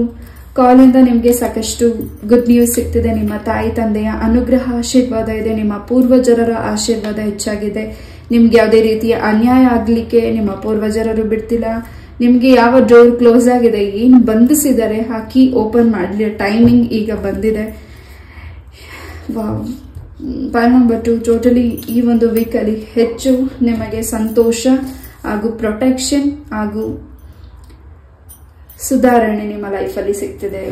ಕಾಲ್ ಇಂದ ನಿಮ್ಗೆ ಸಾಕಷ್ಟು ಗುಡ್ ನ್ಯೂಸ್ ಸಿಗ್ತಿದೆ. ನಿಮ್ಮ ತಾಯಿ ತಂದೆಯ ಅನುಗ್ರಹ, ಆಶೀರ್ವಾದ ಇದೆ. ನಿಮ್ಮ ಪೂರ್ವಜರರ ಆಶೀರ್ವಾದ ಹೆಚ್ಚಾಗಿದೆ. ನಿಮ್ಗೆ ಯಾವುದೇ ರೀತಿಯ ಅನ್ಯಾಯ ಆಗ್ಲಿಕ್ಕೆ ನಿಮ್ಮ ಪೂರ್ವಜರರು ಬಿಡ್ತಿಲ್ಲ. ನಿಮ್ಗೆ ಯಾವ ಡೋರ್ ಕ್ಲೋಸ್ ಆಗಿದೆ, ಏನು ಬಂಧಿಸಿದ್ದಾರೆ, ಆ ಕೀ ಓಪನ್ ಮಾಡಲಿ ಟೈಮಿಂಗ್ ಈಗ ಬಂದಿದೆ. ಪೈಲ್ ನಂಬರ್ 2 ಟೋಟಲಿ ಈ ಒಂದು ವೀಕಲ್ಲಿ ಹೆಚ್ಚು ನಿಮಗೆ ಸಂತೋಷ ಹಾಗೂ ಪ್ರೊಟೆಕ್ಷನ್ ಹಾಗೂ ಸುಧಾರಣೆ ನಿಮ್ಮ ಲೈಫಲ್ಲಿ ಸಿಗ್ತಿದೆ.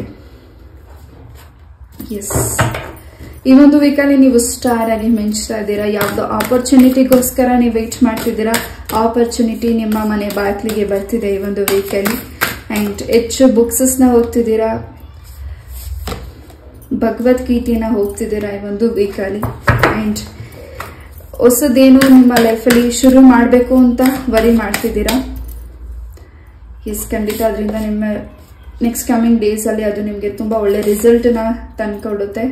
ಎಸ್, ಈ ಒಂದು ವೀಕಲ್ಲಿ ನೀವು ಸ್ಟಾರ್ ಆಗಿ ಮಿಂಚ್ತಾ ಇದ್ದೀರಾ. ಯಾವ್ದೋ ಆಪರ್ಚುನಿಟಿಗೋಸ್ಕರ ನೀವು ವೇಟ್ ಮಾಡ್ತಿದ್ದೀರಾ. ಆಪರ್ಚುನಿಟಿ ನಿಮ್ಮ ಮನೆ ಬಾಗಿಲಿಗೆ ಬರ್ತಿದೆ ಈ ಒಂದು ವೀಕಲ್ಲಿ ಅಂಡ್ ಹೆಚ್ಚು ಬುಕ್ಸಸ್ ನ ಓದ್ತಿದ್ದೀರಾ. ಭಗವದ್ಗೀತೆನ ಹೋಗ್ತಿದ್ದೀರಾ ಈ ಒಂದು ವೀಕಲ್ಲಿ ಅಂಡ್ ಹೊಸದೇನು ನಿಮ್ಮ ಲೈಫಲ್ಲಿ ಶುರು ಮಾಡಬೇಕು ಅಂತ ವರಿ ಮಾಡ್ತಿದ್ದೀರಾ. ಎಸ್, ಖಂಡಿತ ಅದರಿಂದ ನಿಮ್ಮ ನೆಕ್ಸ್ಟ್ ಕಮಿಂಗ್ ಡೇಸ್ ಅಲ್ಲಿ ಅದು ನಿಮ್ಗೆ ತುಂಬಾ ಒಳ್ಳೆ ರಿಸಲ್ಟ್ ನ ತಂದ್ಕೊಡುತ್ತೆ.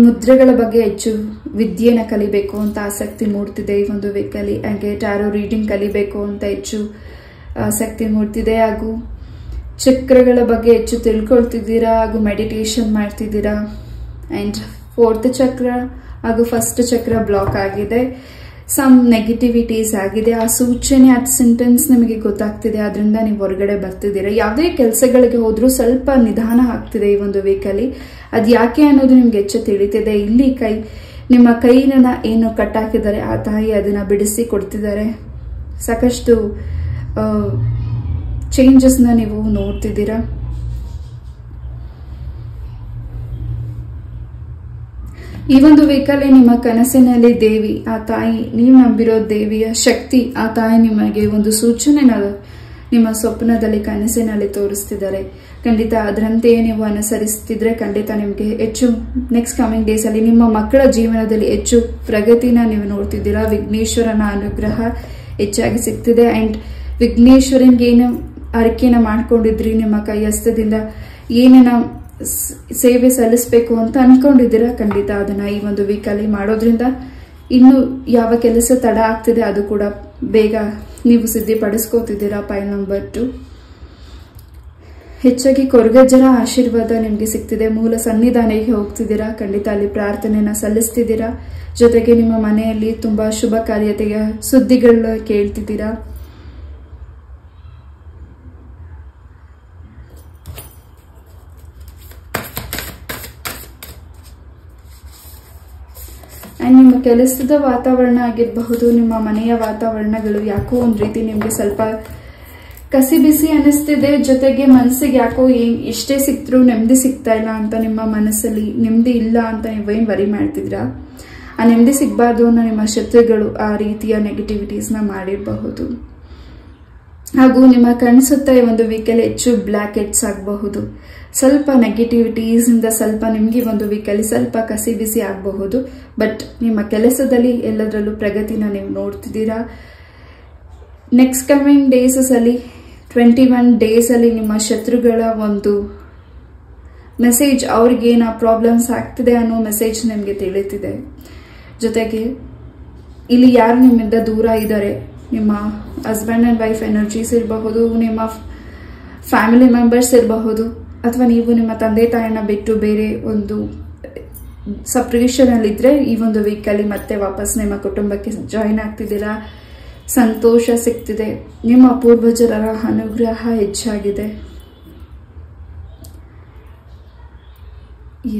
ಮುದ್ರೆಗಳ ಬಗ್ಗೆ ಹೆಚ್ಚು ವಿದ್ಯೆನ ಕಲಿಬೇಕು ಅಂತ ಆಸಕ್ತಿ ಮೂಡ್ತಿದೆ ಈ ಒಂದು ವೀಕಲ್ಲಿ. ಹಾಗೆ ಟ್ಯಾರೋ ರೀಡಿಂಗ್ ಕಲಿಬೇಕು ಅಂತ ಹೆಚ್ಚು ಆಸಕ್ತಿ ಮೂಡ್ತಿದೆ. ಹಾಗೂ ಚಕ್ರಗಳ ಬಗ್ಗೆ ಹೆಚ್ಚು ತಿಳ್ಕೊಳ್ತಿದ್ದೀರಾ ಹಾಗೂ ಮೆಡಿಟೇಷನ್ ಮಾಡ್ತಿದ್ದೀರಾ ಅಂಡ್ 4th ಚಕ್ರ ಹಾಗೂ 1st ಚಕ್ರ ಬ್ಲಾಕ್ ಆಗಿದೆ. ಸಮ್ ನೆಗೆಟಿವಿಟೀಸ್ ಆಗಿದೆ. ಆ ಸೂಚನೆ, ಆ ಸಿಂಟೆನ್ಸ್ ನಿಮಗೆ ಗೊತ್ತಾಗ್ತಿದೆ. ಅದರಿಂದ ನೀವು ಹೊರಗಡೆ ಬರ್ತಿದ್ದೀರಾ. ಯಾವುದೇ ಕೆಲಸಗಳಿಗೆ ಹೋದ್ರೂ ಸ್ವಲ್ಪ ನಿಧಾನ ಆಗ್ತಿದೆ ಈ ಒಂದು ವೀಕಲ್ಲಿ. ಅದ್ ಯಾಕೆ ಅನ್ನೋದು ನಿಮ್ಗೆ ಹೆಚ್ಚು ತಿಳಿತಿದೆ. ಇಲ್ಲಿ ನಿಮ್ಮ ಕೈನ ಏನು ಕಟ್ ಹಾಕಿದ್ದಾರೆ ಆ ತಾಯಿ ಅದನ್ನ ಬಿಡಿಸಿ ಕೊಡ್ತಿದ್ದಾರೆ. ಸಾಕಷ್ಟು ಚೇಂಜಸ್ ನ ನೀವು ನೋಡ್ತಿದ್ದೀರಾ. ಈ ಒಂದು ವೀಕಲ್ಲಿ ನಿಮ್ಮ ಕನಸಿನಲ್ಲಿ ದೇವಿ, ಆ ತಾಯಿ, ನೀವು ನಂಬಿರೋ ದೇವಿಯ ಶಕ್ತಿ, ಆ ತಾಯಿ ನಿಮಗೆ ಒಂದು ಸೂಚನೆನ ನಿಮ್ಮ ಸ್ವಪ್ನದಲ್ಲಿ, ಕನಸಿನಲ್ಲಿ ತೋರಿಸ್ತಿದ್ದಾರೆ. ಖಂಡಿತ ಅದರಂತೆಯೇ ನೀವು ಅನುಸರಿಸ್ತಿದ್ರೆ ಖಂಡಿತ ನಿಮಗೆ ಹೆಚ್ಚು ನೆಕ್ಸ್ಟ್ ಕಮಿಂಗ್ ಡೇಸ್ ಅಲ್ಲಿ ನಿಮ್ಮ ಮಕ್ಕಳ ಜೀವನದಲ್ಲಿ ಹೆಚ್ಚು ಪ್ರಗತಿನ ನೀವು ನೋಡ್ತಿದ್ದೀರಾ. ವಿಘ್ನೇಶ್ವರನ ಅನುಗ್ರಹ ಹೆಚ್ಚಾಗಿ ಸಿಗ್ತಿದೆ ಅಂಡ್ ವಿಘ್ನೇಶ್ವರನ್ಗೆ ಏನು ಅರಿಕೆನ ಮಾಡ್ಕೊಂಡಿದ್ರಿ, ನಿಮ್ಮ ಕೈಹಸ್ತದಿಂದ ಏನೇನ ಸೇವೆ ಸಲ್ಲಿಸಬೇಕು ಅಂತ ಅನ್ಕೊಂಡಿದ್ದೀರಾ, ಖಂಡಿತ ಅದನ್ನ ಈ ಒಂದು ವೀಕಲ್ಲಿ ಮಾಡೋದ್ರಿಂದ ಇನ್ನು ಯಾವ ಕೆಲಸ ತಡ ಆಗ್ತಿದೆ ಅದು ಕೂಡ ಬೇಗ ನೀವು ಸಿದ್ಧಿಪಡಿಸ್ಕೋತಿದ್ದೀರಾ. ಪೈಲ್ ನಂಬರ್ 2 ಹೆಚ್ಚಾಗಿ ಕೊರಗಜ್ಜರ ಆಶೀರ್ವಾದ ನಿಮ್ಗೆ ಸಿಗ್ತಿದೆ. ಮೂಲ ಸನ್ನಿಧಾನಕ್ಕೆ ಹೋಗ್ತಿದ್ದೀರಾ. ಖಂಡಿತ ಅಲ್ಲಿ ಪ್ರಾರ್ಥನೆನ ಸಲ್ಲಿಸ್ತಿದ್ದೀರಾ. ಜೊತೆಗೆ ನಿಮ್ಮ ಮನೆಯಲ್ಲಿ ತುಂಬಾ ಶುಭ ಕಾರ್ಯತೆಯ ಸುದ್ದಿಗಳನ್ನ ಕೇಳ್ತಿದ್ದೀರಾ. ಅಂಡ್ ನಿಮ್ಮ ಕೆಲಸದ ವಾತಾವರಣ ಆಗಿರಬಹುದು, ನಿಮ್ಮ ಮನೆಯ ವಾತಾವರಣಗಳು ಯಾಕೋ ಒಂದ್ ರೀತಿ ನಿಮ್ಗೆ ಸ್ವಲ್ಪ ಕಸಿ ಬಿಸಿ ಅನಿಸ್ತಿದೆ. ಜೊತೆಗೆ ಮನಸ್ಸಿಗೆ ಯಾಕೋ ಎಷ್ಟೇ ಸಿಕ್ತರೂ ನೆಮ್ಮದಿ ಸಿಗ್ತಾ ಇಲ್ಲ ಅಂತ ನಿಮ್ಮ ಮನಸ್ಸಲ್ಲಿ ನೆಮ್ಮದಿ ಇಲ್ಲ ಅಂತ ನೀವೇನ್ ವರಿ ಮಾಡ್ತಿದ್ರಾ, ಆ ನೆಮ್ಮದಿ ಸಿಗಬಾರ್ದು ಅನ್ನೋ ನಿಮ್ಮ ಶತ್ರುಗಳು ಆ ರೀತಿಯ ನೆಗೆಟಿವಿಟೀಸ್ನ ಮಾಡಿರಬಹುದು. ಹಾಗೂ ನಿಮ್ಮ ಕಣ್ಸುತ್ತ ಈ ಒಂದು ವೀಕಲ್ಲಿ ಹೆಚ್ಚು ಬ್ಲ್ಯಾಕ್ ಹೆಡ್ಸ್ ಆಗಬಹುದು. ಸ್ವಲ್ಪ ನೆಗೆಟಿವಿಟೀಸ್ ಇಂದ ಸ್ವಲ್ಪ ನಿಮ್ಗೆ ಒಂದು ವೀಕಲ್ಲಿ ಸ್ವಲ್ಪ ಕಸಿ ಬಿಸಿ ಆಗಬಹುದು. ಬಟ್ ನಿಮ್ಮ ಕೆಲಸದಲ್ಲಿ ಎಲ್ಲದರಲ್ಲೂ ಪ್ರಗತಿನ ನೀವು ನೋಡ್ತಿದ್ದೀರಾ. ನೆಕ್ಸ್ಟ್ ಕಮಿಂಗ್ ಡೇಸಸ್ ಅಲ್ಲಿ 21 ಡೇಸ್ ಅಲ್ಲಿ ನಿಮ್ಮ ಶತ್ರುಗಳ ಒಂದು ಮೆಸೇಜ್, ಅವ್ರಿಗೇನ ಪ್ರಾಬ್ಲಮ್ಸ್ ಆಗ್ತಿದೆ ಅನ್ನೋ ಮೆಸೇಜ್ ನಿಮಗೆ ತಿಳಿತಿದೆ. ಜೊತೆಗೆ ಇಲ್ಲಿ ಯಾರು ನಿಮ್ಮಿಂದ ದೂರ ಇದ್ದಾರೆ, ನಿಮ್ಮ ಹಸ್ಬೆಂಡ್ ಅಂಡ್ ವೈಫ್ ಎನರ್ಜೀಸ್ ಇರಬಹುದು, ನಿಮ್ಮ ಫ್ಯಾಮಿಲಿ ಮೆಂಬರ್ಸ್ ಇರಬಹುದು, ಅಥವಾ ನೀವು ನಿಮ್ಮ ತಂದೆ ತಾಯಿನ ಬಿಟ್ಟು ಬೇರೆ ಒಂದು ಸಪ್ರೇಷನ್ ಅಲ್ಲಿ ಇದ್ರೆ ಈ ಒಂದು ವೀಕಲ್ಲಿ ಮತ್ತೆ ವಾಪಸ್ ನಿಮ್ಮ ಕುಟುಂಬಕ್ಕೆ ಜಾಯಿನ್ ಆಗ್ತಿದ್ದೀರಾ. ಸಂತೋಷ ಸಿಗ್ತಿದೆ. ನಿಮ್ಮ ಪೂರ್ವಜರ ಅನುಗ್ರಹ ಹೆಚ್ಚಾಗಿದೆ.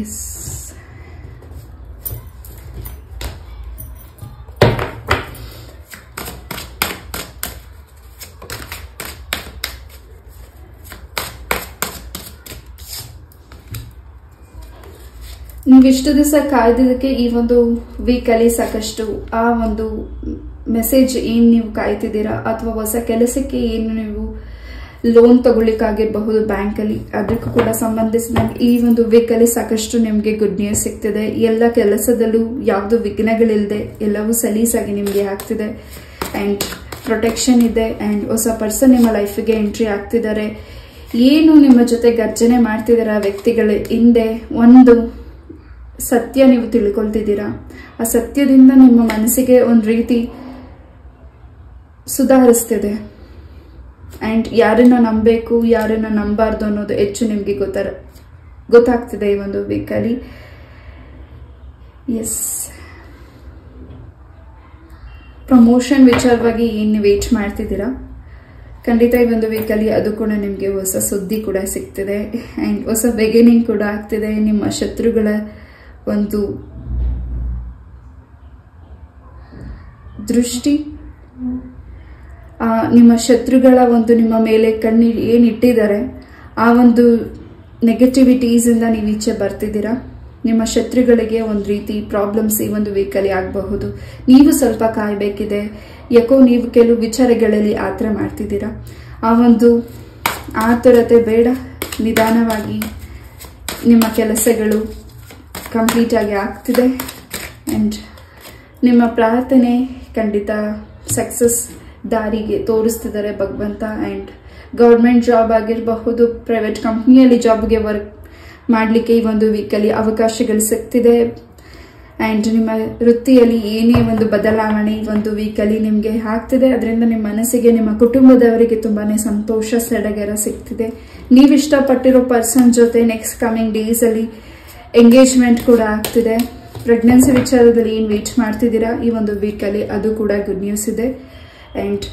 ಎಸ್, ನೀವಿಷ್ಟು ದಿವಸ ಕಾಯ್ದಿದ್ದಕ್ಕೆ ಈ ಒಂದು ವೀಕಲ್ಲಿ ಸಾಕಷ್ಟು ಆ ಒಂದು ಮೆಸೇಜ್ ಏನ್ ನೀವು ಕಾಯ್ತಿದ್ದೀರಾ, ಅಥವಾ ಹೊಸ ಕೆಲಸಕ್ಕೆ ಏನು ನೀವು ಲೋನ್ ತಗೊಳ್ಳಿಕ್ಕಾಗಿರಬಹುದು ಬ್ಯಾಂಕಲ್ಲಿ, ಅದಕ್ಕೂ ಕೂಡ ಸಂಬಂಧಿಸಿದಂಗೆ ಈ ಒಂದು ವೀಕಲ್ಲಿ ಸಾಕಷ್ಟು ನಿಮಗೆ ಗುಡ್ ನ್ಯೂಸ್ ಸಿಗ್ತಿದೆ. ಎಲ್ಲ ಕೆಲಸದಲ್ಲೂ ಯಾವ್ದು ವಿಘ್ನಗಳಿಲ್ಲದೆ ಎಲ್ಲವೂ ಸಲೀಸಾಗಿ ನಿಮಗೆ ಆಗ್ತಿದೆ. ಅಂಡ್ ಪ್ರೊಟೆಕ್ಷನ್ ಇದೆ. ಅಂಡ್ ಹೊಸ ಪರ್ಸನ್ ನಿಮ್ಮ ಲೈಫಿಗೆ ಎಂಟ್ರಿ ಆಗ್ತಿದ್ದಾರೆ. ಏನು ನಿಮ್ಮ ಜೊತೆ ಗರ್ಜನೆ ಮಾಡ್ತಿದ್ದೀರಾ ವ್ಯಕ್ತಿಗಳ ಹಿಂದೆ ಒಂದು ಸತ್ಯ ನೀವು ತಿಳ್ಕೊಳ್ತಿದ್ದೀರಾ. ಆ ಸತ್ಯದಿಂದ ನಿಮ್ಮ ಮನಸ್ಸಿಗೆ ಒಂದು ರೀತಿ ಸುಧಾರಿಸ್ತಿದೆ. ಅಂಡ್ ಯಾರನ್ನ ನಂಬಬೇಕು ಯಾರನ್ನ ನಂಬಾರ್ದು ಅನ್ನೋದು ಹೆಚ್ಚು ನಿಮ್ಗೆ ಗೊತ್ತಾಗ್ತಿದೆ ಈ ಒಂದು ವೀಕಲ್ಲಿ. ಎಸ್, ಪ್ರಮೋಷನ್ ವಿಚಾರವಾಗಿ ಏನು ವೇಟ್ ಮಾಡ್ತಿದ್ದೀರಾ, ಖಂಡಿತ ಈ ಒಂದು ವೀಕಲ್ಲಿ ಅದು ಕೂಡ ನಿಮ್ಗೆ ಹೊಸ ಸುದ್ದಿ ಕೂಡ ಸಿಗ್ತಿದೆ. ಅಂಡ್ ಹೊಸ ಬಿಗಿನಿಂಗ್ ಕೂಡ ಆಗ್ತಿದೆ. ನಿಮ್ಮ ಶತ್ರುಗಳ ಒಂದು ದೃಷ್ಟಿ, ನಿಮ್ಮ ಶತ್ರುಗಳ ಒಂದು ನಿಮ್ಮ ಮೇಲೆ ಕಣ್ಣಿ ಏನಿಟ್ಟಿದ್ದಾರೆ ಆ ಒಂದು ನೆಗೆಟಿವಿಟೀಸ್ ಇಂದ ನೀವು ಈಚೆ ಬರ್ತಿದ್ದೀರಾ. ನಿಮ್ಮ ಶತ್ರುಗಳಿಗೆ ಒಂದು ರೀತಿ ಪ್ರಾಬ್ಲಮ್ಸ್ ಈ ಒಂದು ವೀಕಲ್ಲಿ ಆಗಬಹುದು. ನೀವು ಸ್ವಲ್ಪ ಕಾಯಬೇಕಿದೆ. ಯಾಕೋ ನೀವು ಕೆಲವು ವಿಚಾರಗಳಲ್ಲಿ ಆತರ ಮಾಡ್ತಿದ್ದೀರಾ. ಆ ಒಂದು ಆತುರತೆ ಬೇಡ. ನಿಧಾನವಾಗಿ ನಿಮ್ಮ ಕೆಲಸಗಳು ಕಂಪ್ಲೀಟ್ ಆಗಿ ಆಗ್ತಿದೆ. ಅಂಡ್ ನಿಮ್ಮ ಪ್ರಾರ್ಥನೆ ಖಂಡಿತ ಸಕ್ಸಸ್ ದಾರಿಗೆ ತೋರಿಸ್ತಿದ್ದಾರೆ ಭಗವಂತ. ಅಂಡ್ ಗವರ್ಮೆಂಟ್ ಜಾಬ್ ಆಗಿರಬಹುದು, ಪ್ರೈವೇಟ್ ಕಂಪ್ನಿಯಲ್ಲಿ ಜಾಬ್ಗೆ ವರ್ಕ್ ಮಾಡಲಿಕ್ಕೆ ಈ ಒಂದು ವೀಕಲ್ಲಿ ಅವಕಾಶಗಳು ಸಿಗ್ತಿದೆ. ಅಂಡ್ ನಿಮ್ಮ ವೃತ್ತಿಯಲ್ಲಿ ಏನೇ ಒಂದು ಬದಲಾವಣೆ ಈ ಒಂದು ವೀಕಲ್ಲಿ ನಿಮಗೆ ಆಗ್ತಿದೆ. ಅದರಿಂದ ನಿಮ್ಮ ಮನಸ್ಸಿಗೆ ನಿಮ್ಮ ಕುಟುಂಬದವರಿಗೆ ತುಂಬಾನೇ ಸಂತೋಷ ಸಡಗರ ಸಿಗ್ತಿದೆ. ನೀವು ಇಷ್ಟಪಟ್ಟಿರೋ ಪರ್ಸನ್ ಜೊತೆ ನೆಕ್ಸ್ಟ್ ಕಮಿಂಗ್ ಡೇಸ್ ಅಲ್ಲಿ ಎಂಗೇಜ್ಮೆಂಟ್ ಕೂಡ ಆಗ್ತಿದೆ. ಪ್ರೆಗ್ನೆನ್ಸಿ ವಿಚಾರದಲ್ಲಿ ಏನು ವೇಟ್ ಮಾಡ್ತಿದ್ದೀರಾ ಈ ಒಂದು ವೀಕಲ್ಲಿ ಅದು ಕೂಡ ಗುಡ್ ನ್ಯೂಸ್ ಇದೆ. ಅಂಡ್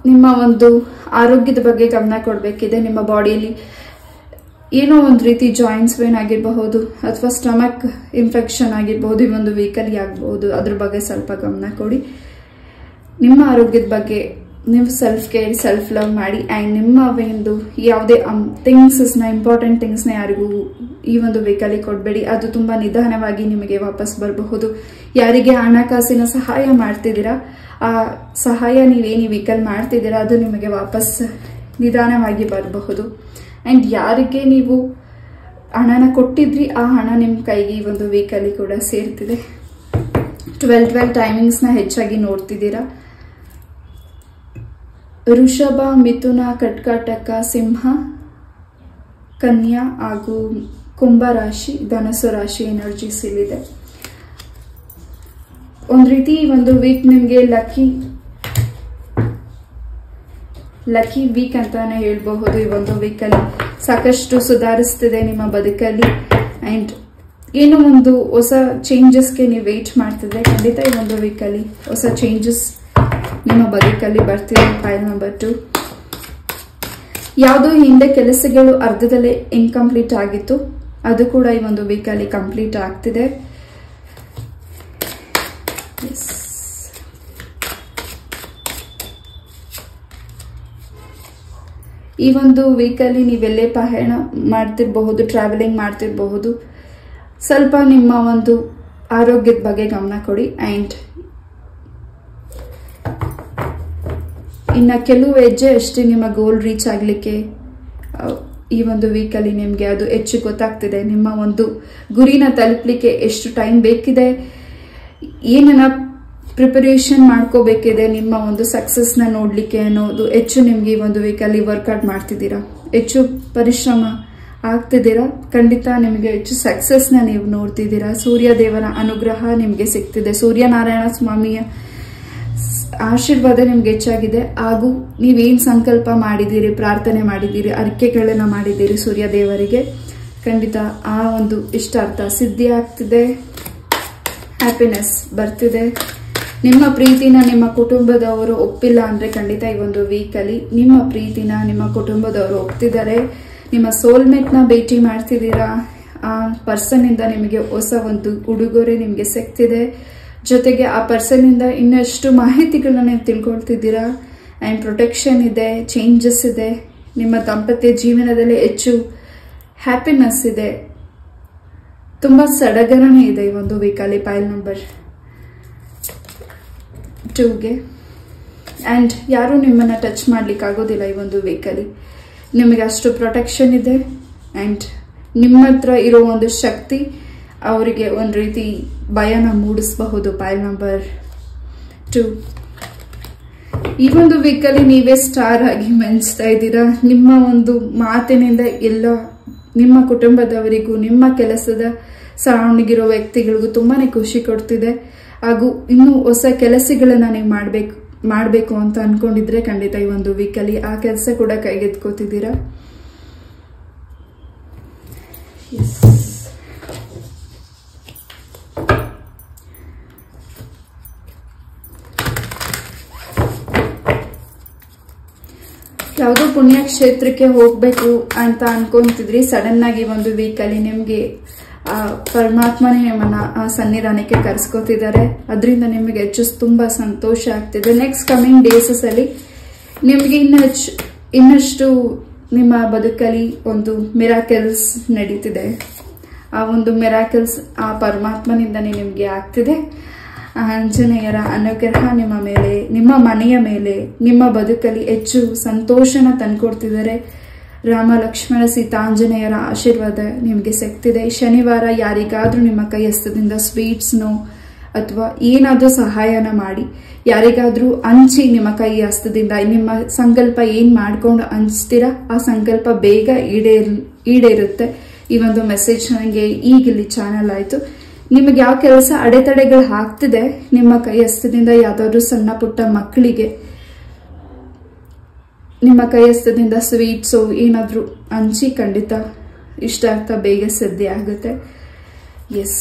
ನಿಮ್ಮ ಒಂದು ಆರೋಗ್ಯದ ಬಗ್ಗೆ ಗಮನ ಕೊಡಬೇಕಿದೆ. ನಿಮ್ಮ ಬಾಡಿಯಲ್ಲಿ ಏನೋ ಒಂದು ರೀತಿ ಜಾಯಿಂಟ್ಸ್ ಪೇನ್ ಆಗಿರಬಹುದು ಅಥವಾ ಸ್ಟಮಕ್ ಇನ್ಫೆಕ್ಷನ್ ಆಗಿರಬಹುದು, ಈ ಒಂದು ವೀಕಲ್ಲಿ ಆಗಬಹುದು. ಅದ್ರ ಬಗ್ಗೆ ಸ್ವಲ್ಪ ಗಮನ ಕೊಡಿ. ನಿಮ್ಮ ಆರೋಗ್ಯದ ಬಗ್ಗೆ ನೀವು ಸೆಲ್ಫ್ ಕೇರ್ ಸೆಲ್ಫ್ ಲವ್ ಮಾಡಿ. ಅಂಡ್ ನಿಮ್ಮ ಒಂದು ಯಾವುದೇ ಥಿಂಗ್ಸ್ನ ಇಂಪಾರ್ಟೆಂಟ್ ಥಿಂಗ್ಸ್ನ ಯಾರಿಗೂ ಈ ಒಂದು ವೀಕಲ್ಲಿ ಕೊಡಬೇಡಿ. ಅದು ತುಂಬಾ ನಿಧಾನವಾಗಿ ನಿಮಗೆ ವಾಪಸ್ ಬರಬಹುದು. ಯಾರಿಗೆ ಹಣಕಾಸಿನ ಸಹಾಯ ಮಾಡ್ತಿದ್ದೀರಾ ಆ ಸಹಾಯ ನೀವೇನು ವೀಕಲ್ ಮಾಡ್ತಿದ್ದೀರಾ ಅದು ನಿಮಗೆ ವಾಪಸ್ ನಿಧಾನವಾಗಿ ಬರಬಹುದು. ಅಂಡ್ ಯಾರಿಗೆ ನೀವು ಹಣನ ಕೊಟ್ಟಿದ್ರಿ ಆ ಹಣ ನಿಮ್ಮ ಕೈಗೆ ಈ ಒಂದು ವೀಕಲ್ಲಿ ಕೂಡ ಸೇರ್ತಿದೆ. 12 ಟೈಮಿಂಗ್ಸ್ನ ಹೆಚ್ಚಾಗಿ ನೋಡ್ತಿದ್ದೀರಾ. ವೃಷಭ, ಮಿಥುನ, ಕರ್ಕಾಟಕ, ಸಿಂಹ, ಕನ್ಯಾ ಹಾಗೂ ಕುಂಭ ರಾಶಿ, ಧನಸ್ಸು ರಾಶಿ ಎನರ್ಜೀಸ್ ಇಲ್ಲಿದೆ. ಒಂದ್ ರೀತಿ ಒಂದು ವೀಕ್ ನಿಮ್ಗೆ ಲಕ್ಕಿ ವೀಕ್ ಅಂತಾನೆ ಹೇಳ್ಬಹುದು. ಈ ಒಂದು ವೀಕಲ್ಲಿ ಸಾಕಷ್ಟು ಸುಧಾರಿಸ್ತಿದೆ ನಿಮ್ಮ ಬದುಕಲ್ಲಿ. ಅಂಡ್ ಏನೋ ಒಂದು ಹೊಸ ಚೇಂಜಸ್ಗೆ ನೀವು ವೇಟ್ ಮಾಡ್ತಿದ್ರೆ ಖಂಡಿತ ಈ ಒಂದು ವೀಕಲ್ಲಿ ಹೊಸ ಚೇಂಜಸ್ ನಿಮ್ಮ ಬದುಕಲ್ಲಿ ಬರ್ತಿದೆ. File number 2. ಯಾವುದೋ ಹಿಂದೆ ಕೆಲಸಗಳು ಅರ್ಧದಲ್ಲೇ ಇನ್ಕಂಪ್ಲೀಟ್ ಆಗಿತ್ತು, ಅದು ಕೂಡ ಈ ಒಂದು ವೀಕಲ್ಲಿ ಕಂಪ್ಲೀಟ್ ಆಗ್ತಿದೆ. ಈ ಒಂದು ವೀಕಲ್ಲಿ ನೀವೆಲ್ಲೇ ಪಯಣ ಮಾಡ್ತಿರಬಹುದು, ಟ್ರಾವೆಲಿಂಗ್ ಮಾಡ್ತಿರಬಹುದು. ಸ್ವಲ್ಪ ನಿಮ್ಮ ಒಂದು ಆರೋಗ್ಯದ ಬಗ್ಗೆ ಗಮನ ಕೊಡಿ. ಅಂಡ್ ಇನ್ನು ಕೆಲವು ಹೆಜ್ಜೆ ಅಷ್ಟೇ ನಿಮ್ಮ ಗೋಲ್ ರೀಚ್ ಆಗಲಿಕ್ಕೆ ಈ ಒಂದು ವೀಕಲ್ಲಿ ನಿಮಗೆ ಅದು ಹೆಚ್ಚು ಗೊತ್ತಾಗ್ತಿದೆ. ನಿಮ್ಮ ಒಂದು ಗುರಿನ ತಲುಪಲಿಕ್ಕೆ ಎಷ್ಟು ಟೈಮ್ ಬೇಕಿದೆ, ಏನನ್ನ ಪ್ರಿಪರೇಷನ್ ಮಾಡ್ಕೋಬೇಕಿದೆ ನಿಮ್ಮ ಒಂದು ಸಕ್ಸಸ್ನ ನೋಡ್ಲಿಕ್ಕೆ ಅನ್ನೋದು ಹೆಚ್ಚು ನಿಮ್ಗೆ ಈ ಒಂದು ವೀಕಲ್ಲಿ ವರ್ಕೌಟ್ ಮಾಡ್ತಿದ್ದೀರಾ, ಹೆಚ್ಚು ಪರಿಶ್ರಮ ಆಗ್ತಿದ್ದೀರಾ. ಖಂಡಿತ ನಿಮಗೆ ಹೆಚ್ಚು ಸಕ್ಸಸ್ನ ನೀವು ನೋಡ್ತಿದ್ದೀರಾ. ಸೂರ್ಯ ದೇವರ ಅನುಗ್ರಹ ನಿಮಗೆ ಸಿಗ್ತಿದೆ, ಸೂರ್ಯನಾರಾಯಣ ಸ್ವಾಮಿಯ ಆಶೀರ್ವಾದ ನಿಮ್ಗೆ ಹೆಚ್ಚಾಗಿದೆ. ಹಾಗೂ ನೀವೇನ್ ಸಂಕಲ್ಪ ಮಾಡಿದ್ದೀರಿ, ಪ್ರಾರ್ಥನೆ ಮಾಡಿದ್ದೀರಿ, ಅರಿಕೆಗಳನ್ನ ಮಾಡಿದ್ದೀರಿ ಸೂರ್ಯ ದೇವರಿಗೆ, ಖಂಡಿತ ಆ ಒಂದು ಇಷ್ಟಾರ್ಥ ಸಿದ್ಧಿ ಆಗ್ತಿದೆ. ಹ್ಯಾಪಿನೆಸ್ ಬರ್ತಿದೆ. ನಿಮ್ಮ ಪ್ರೀತಿನ ನಿಮ್ಮ ಕುಟುಂಬದವರು ಒಪ್ಪಿಲ್ಲ ಅಂದ್ರೆ ಖಂಡಿತ ಈ ಒಂದು ವೀಕಲ್ಲಿ ನಿಮ್ಮ ಪ್ರೀತಿನ ನಿಮ್ಮ ಕುಟುಂಬದವರು ಒಪ್ತಿದ್ದಾರೆ. ನಿಮ್ಮ ಸೋಲ್ಮೇಟ್ನ ಭೇಟಿ ಮಾಡ್ತಿದ್ದೀರಾ. ಆ ಪರ್ಸನ್ ಇಂದ ನಿಮಗೆ ಹೊಸ ಒಂದು ಉಡುಗೊರೆ ನಿಮಗೆ ಸಿಗ್ತಿದೆ. ಜೊತೆಗೆ ಆ ಪರ್ಸನ್ ಇಂದ ಇನ್ನಷ್ಟು ಮಾಹಿತಿಗಳನ್ನ ನೀವು ತಿಳ್ಕೊಳ್ತಿದ್ದೀರಾ. ಅಂಡ್ ಪ್ರೊಟೆಕ್ಷನ್ ಇದೆ, ಚೇಂಜಸ್ ಇದೆ. ನಿಮ್ಮ ದಾಂಪತ್ಯ ಜೀವನದಲ್ಲಿ ಹೆಚ್ಚು ಹ್ಯಾಪಿನೆಸ್ ಇದೆ. ತುಂಬಾ ಸಡಗರನೇ ಇದೆ ಈ ಒಂದು ವೀಕಲ್ಲಿ ಫೈಲ್ ನಂಬರ್ 2ಗೆ. ಅಂಡ್ ಯಾರು ನಿಮ್ಮನ್ನ ಟಚ್ ಮಾಡ್ಲಿಕ್ಕೆ ಆಗೋದಿಲ್ಲ ಈ ಒಂದು ವೀಕಲ್ಲಿ. ನಿಮಗೆ ಅಷ್ಟು ಪ್ರೊಟೆಕ್ಷನ್ ಇದೆ. ಅಂಡ್ ನಿಮ್ಮ ಹತ್ರ ಇರೋ ಒಂದು ಶಕ್ತಿ ಅವರಿಗೆ ಒಂದು ರೀತಿ ಭಯನ ಮೂಡಿಸಬಹುದು. File number 2. ಈ ಒಂದು ವೀಕಲ್ಲಿ ನೀವೇ ಸ್ಟಾರ್ ಆಗಿ ಮಿಂಚ್ತಾ ಇದ್ದೀರಾ. ನಿಮ್ಮ ಒಂದು ಮಾತಿನಿಂದ ಎಲ್ಲ ನಿಮ್ಮ ಕುಟುಂಬದವರಿಗೂ ನಿಮ್ಮ ಕೆಲಸದ ಸರೌಂಡಿಂಗ್ ಇರೋ ವ್ಯಕ್ತಿಗಳಿಗೂ ತುಂಬಾನೇ ಖುಷಿ ಕೊಡ್ತಿದೆ. ಹಾಗೂ ಇನ್ನು ಹೊಸ ಕೆಲಸಗಳನ್ನ ನೀವು ಮಾಡಬೇಕು ಅಂತ ಅನ್ಕೊಂಡಿದ್ರೆ ಖಂಡಿತ ಈ ಒಂದು ವೀಕಲ್ಲಿ ಆ ಕೆಲಸ ಕೂಡ ಕೈಗೆತ್ಕೋತಿದ್ದೀರಾ. ಯಾವುದೋ ಪುಣ್ಯಕ್ಷೇತ್ರಕ್ಕೆ ಹೋಗ್ಬೇಕು ಅಂತ ಅನ್ಕೊಂತಿದ್ರಿ, ಸಡನ್ ಆಗಿ ಒಂದು ವೀಕಲ್ಲಿ ನಿಮ್ಗೆ ಪರಮಾತ್ಮನೇ ನಿಮ್ಮನ್ನ ಆ ಸನ್ನಿಧಾನಕ್ಕೆ ಕರೆಸ್ಕೋತಿದ್ದಾರೆ. ಅದರಿಂದ ನಿಮಗೆ ಹೆಚ್ಚು ತುಂಬಾ ಸಂತೋಷ ಆಗ್ತಿದೆ. ನೆಕ್ಸ್ಟ್ ಕಮಿಂಗ್ ಡೇಸಸ್ ಅಲ್ಲಿ ನಿಮ್ಗೆ ಇನ್ನಷ್ಟು ನಿಮ್ಮ ಬದುಕಲ್ಲಿ ಒಂದು ಮಿರಾಕಲ್ಸ್ ನಡೀತಿದೆ. ಆ ಒಂದು ಮಿರಾಕಲ್ಸ್ ಆ ಪರಮಾತ್ಮನಿಂದನೇ ನಿಮ್ಗೆ ಆಗ್ತಿದೆ. ಆಂಜನೇಯರ ಅನುಗ್ರಹ ನಿಮ್ಮ ಮೇಲೆ, ನಿಮ್ಮ ಮನೆಯ ಮೇಲೆ, ನಿಮ್ಮ ಬದುಕಲ್ಲಿ ಹೆಚ್ಚು ಸಂತೋಷನ ತಂದ್ಕೊಡ್ತಿದ್ದಾರೆ. ರಾಮ ಲಕ್ಷ್ಮಣ ಸೀತಾಂಜನೇಯರ ಆಶೀರ್ವಾದ ನಿಮಗೆ ಸಿಗ್ತಿದೆ. ಶನಿವಾರ ಯಾರಿಗಾದ್ರೂ ನಿಮ್ಮ ಕೈ ಹಸ್ತದಿಂದ ಸ್ವೀಟ್ಸ್ನೋ ಅಥವಾ ಏನಾದ್ರೂ ಸಹಾಯನ ಮಾಡಿ ಯಾರಿಗಾದ್ರೂ ಹಂಚಿ ನಿಮ್ಮ ಕೈ ಹಸ್ತದಿಂದ ನಿಮ್ಮ ಸಂಕಲ್ಪ ಏನ್ ಮಾಡ್ಕೊಂಡು ಹಂಚ್ತೀರಾ ಆ ಸಂಕಲ್ಪ ಬೇಗ ಈಡೇರುತ್ತೆ. ಈ ಒಂದು ಮೆಸೇಜ್ ನನಗೆ ಈಗಿಲ್ಲಿ ಚಾನಲ್ ಆಯ್ತು. ನಿಮಗೆ ಯಾವ ಕೆಲಸ ಅಡೆತಡೆಗಳು ಆಗ್ತಿದೆ ನಿಮ್ಮ ಕೈ ಹಸ್ತದಿಂದ ಯಾವ್ದಾದ್ರು ಸಣ್ಣ ಪುಟ್ಟ ಮಕ್ಕಳಿಗೆ ನಿಮ್ಮ ಕೈ ಹಸ್ತದಿಂದ ಸ್ವೀಟ್ಸು ಏನಾದ್ರೂ ಹಂಚಿ ಖಂಡಿತ ಇಷ್ಟಾರ್ಥ ಬೇಗ ಸಿದ್ಧಿ ಆಗುತ್ತೆ. ಎಸ್,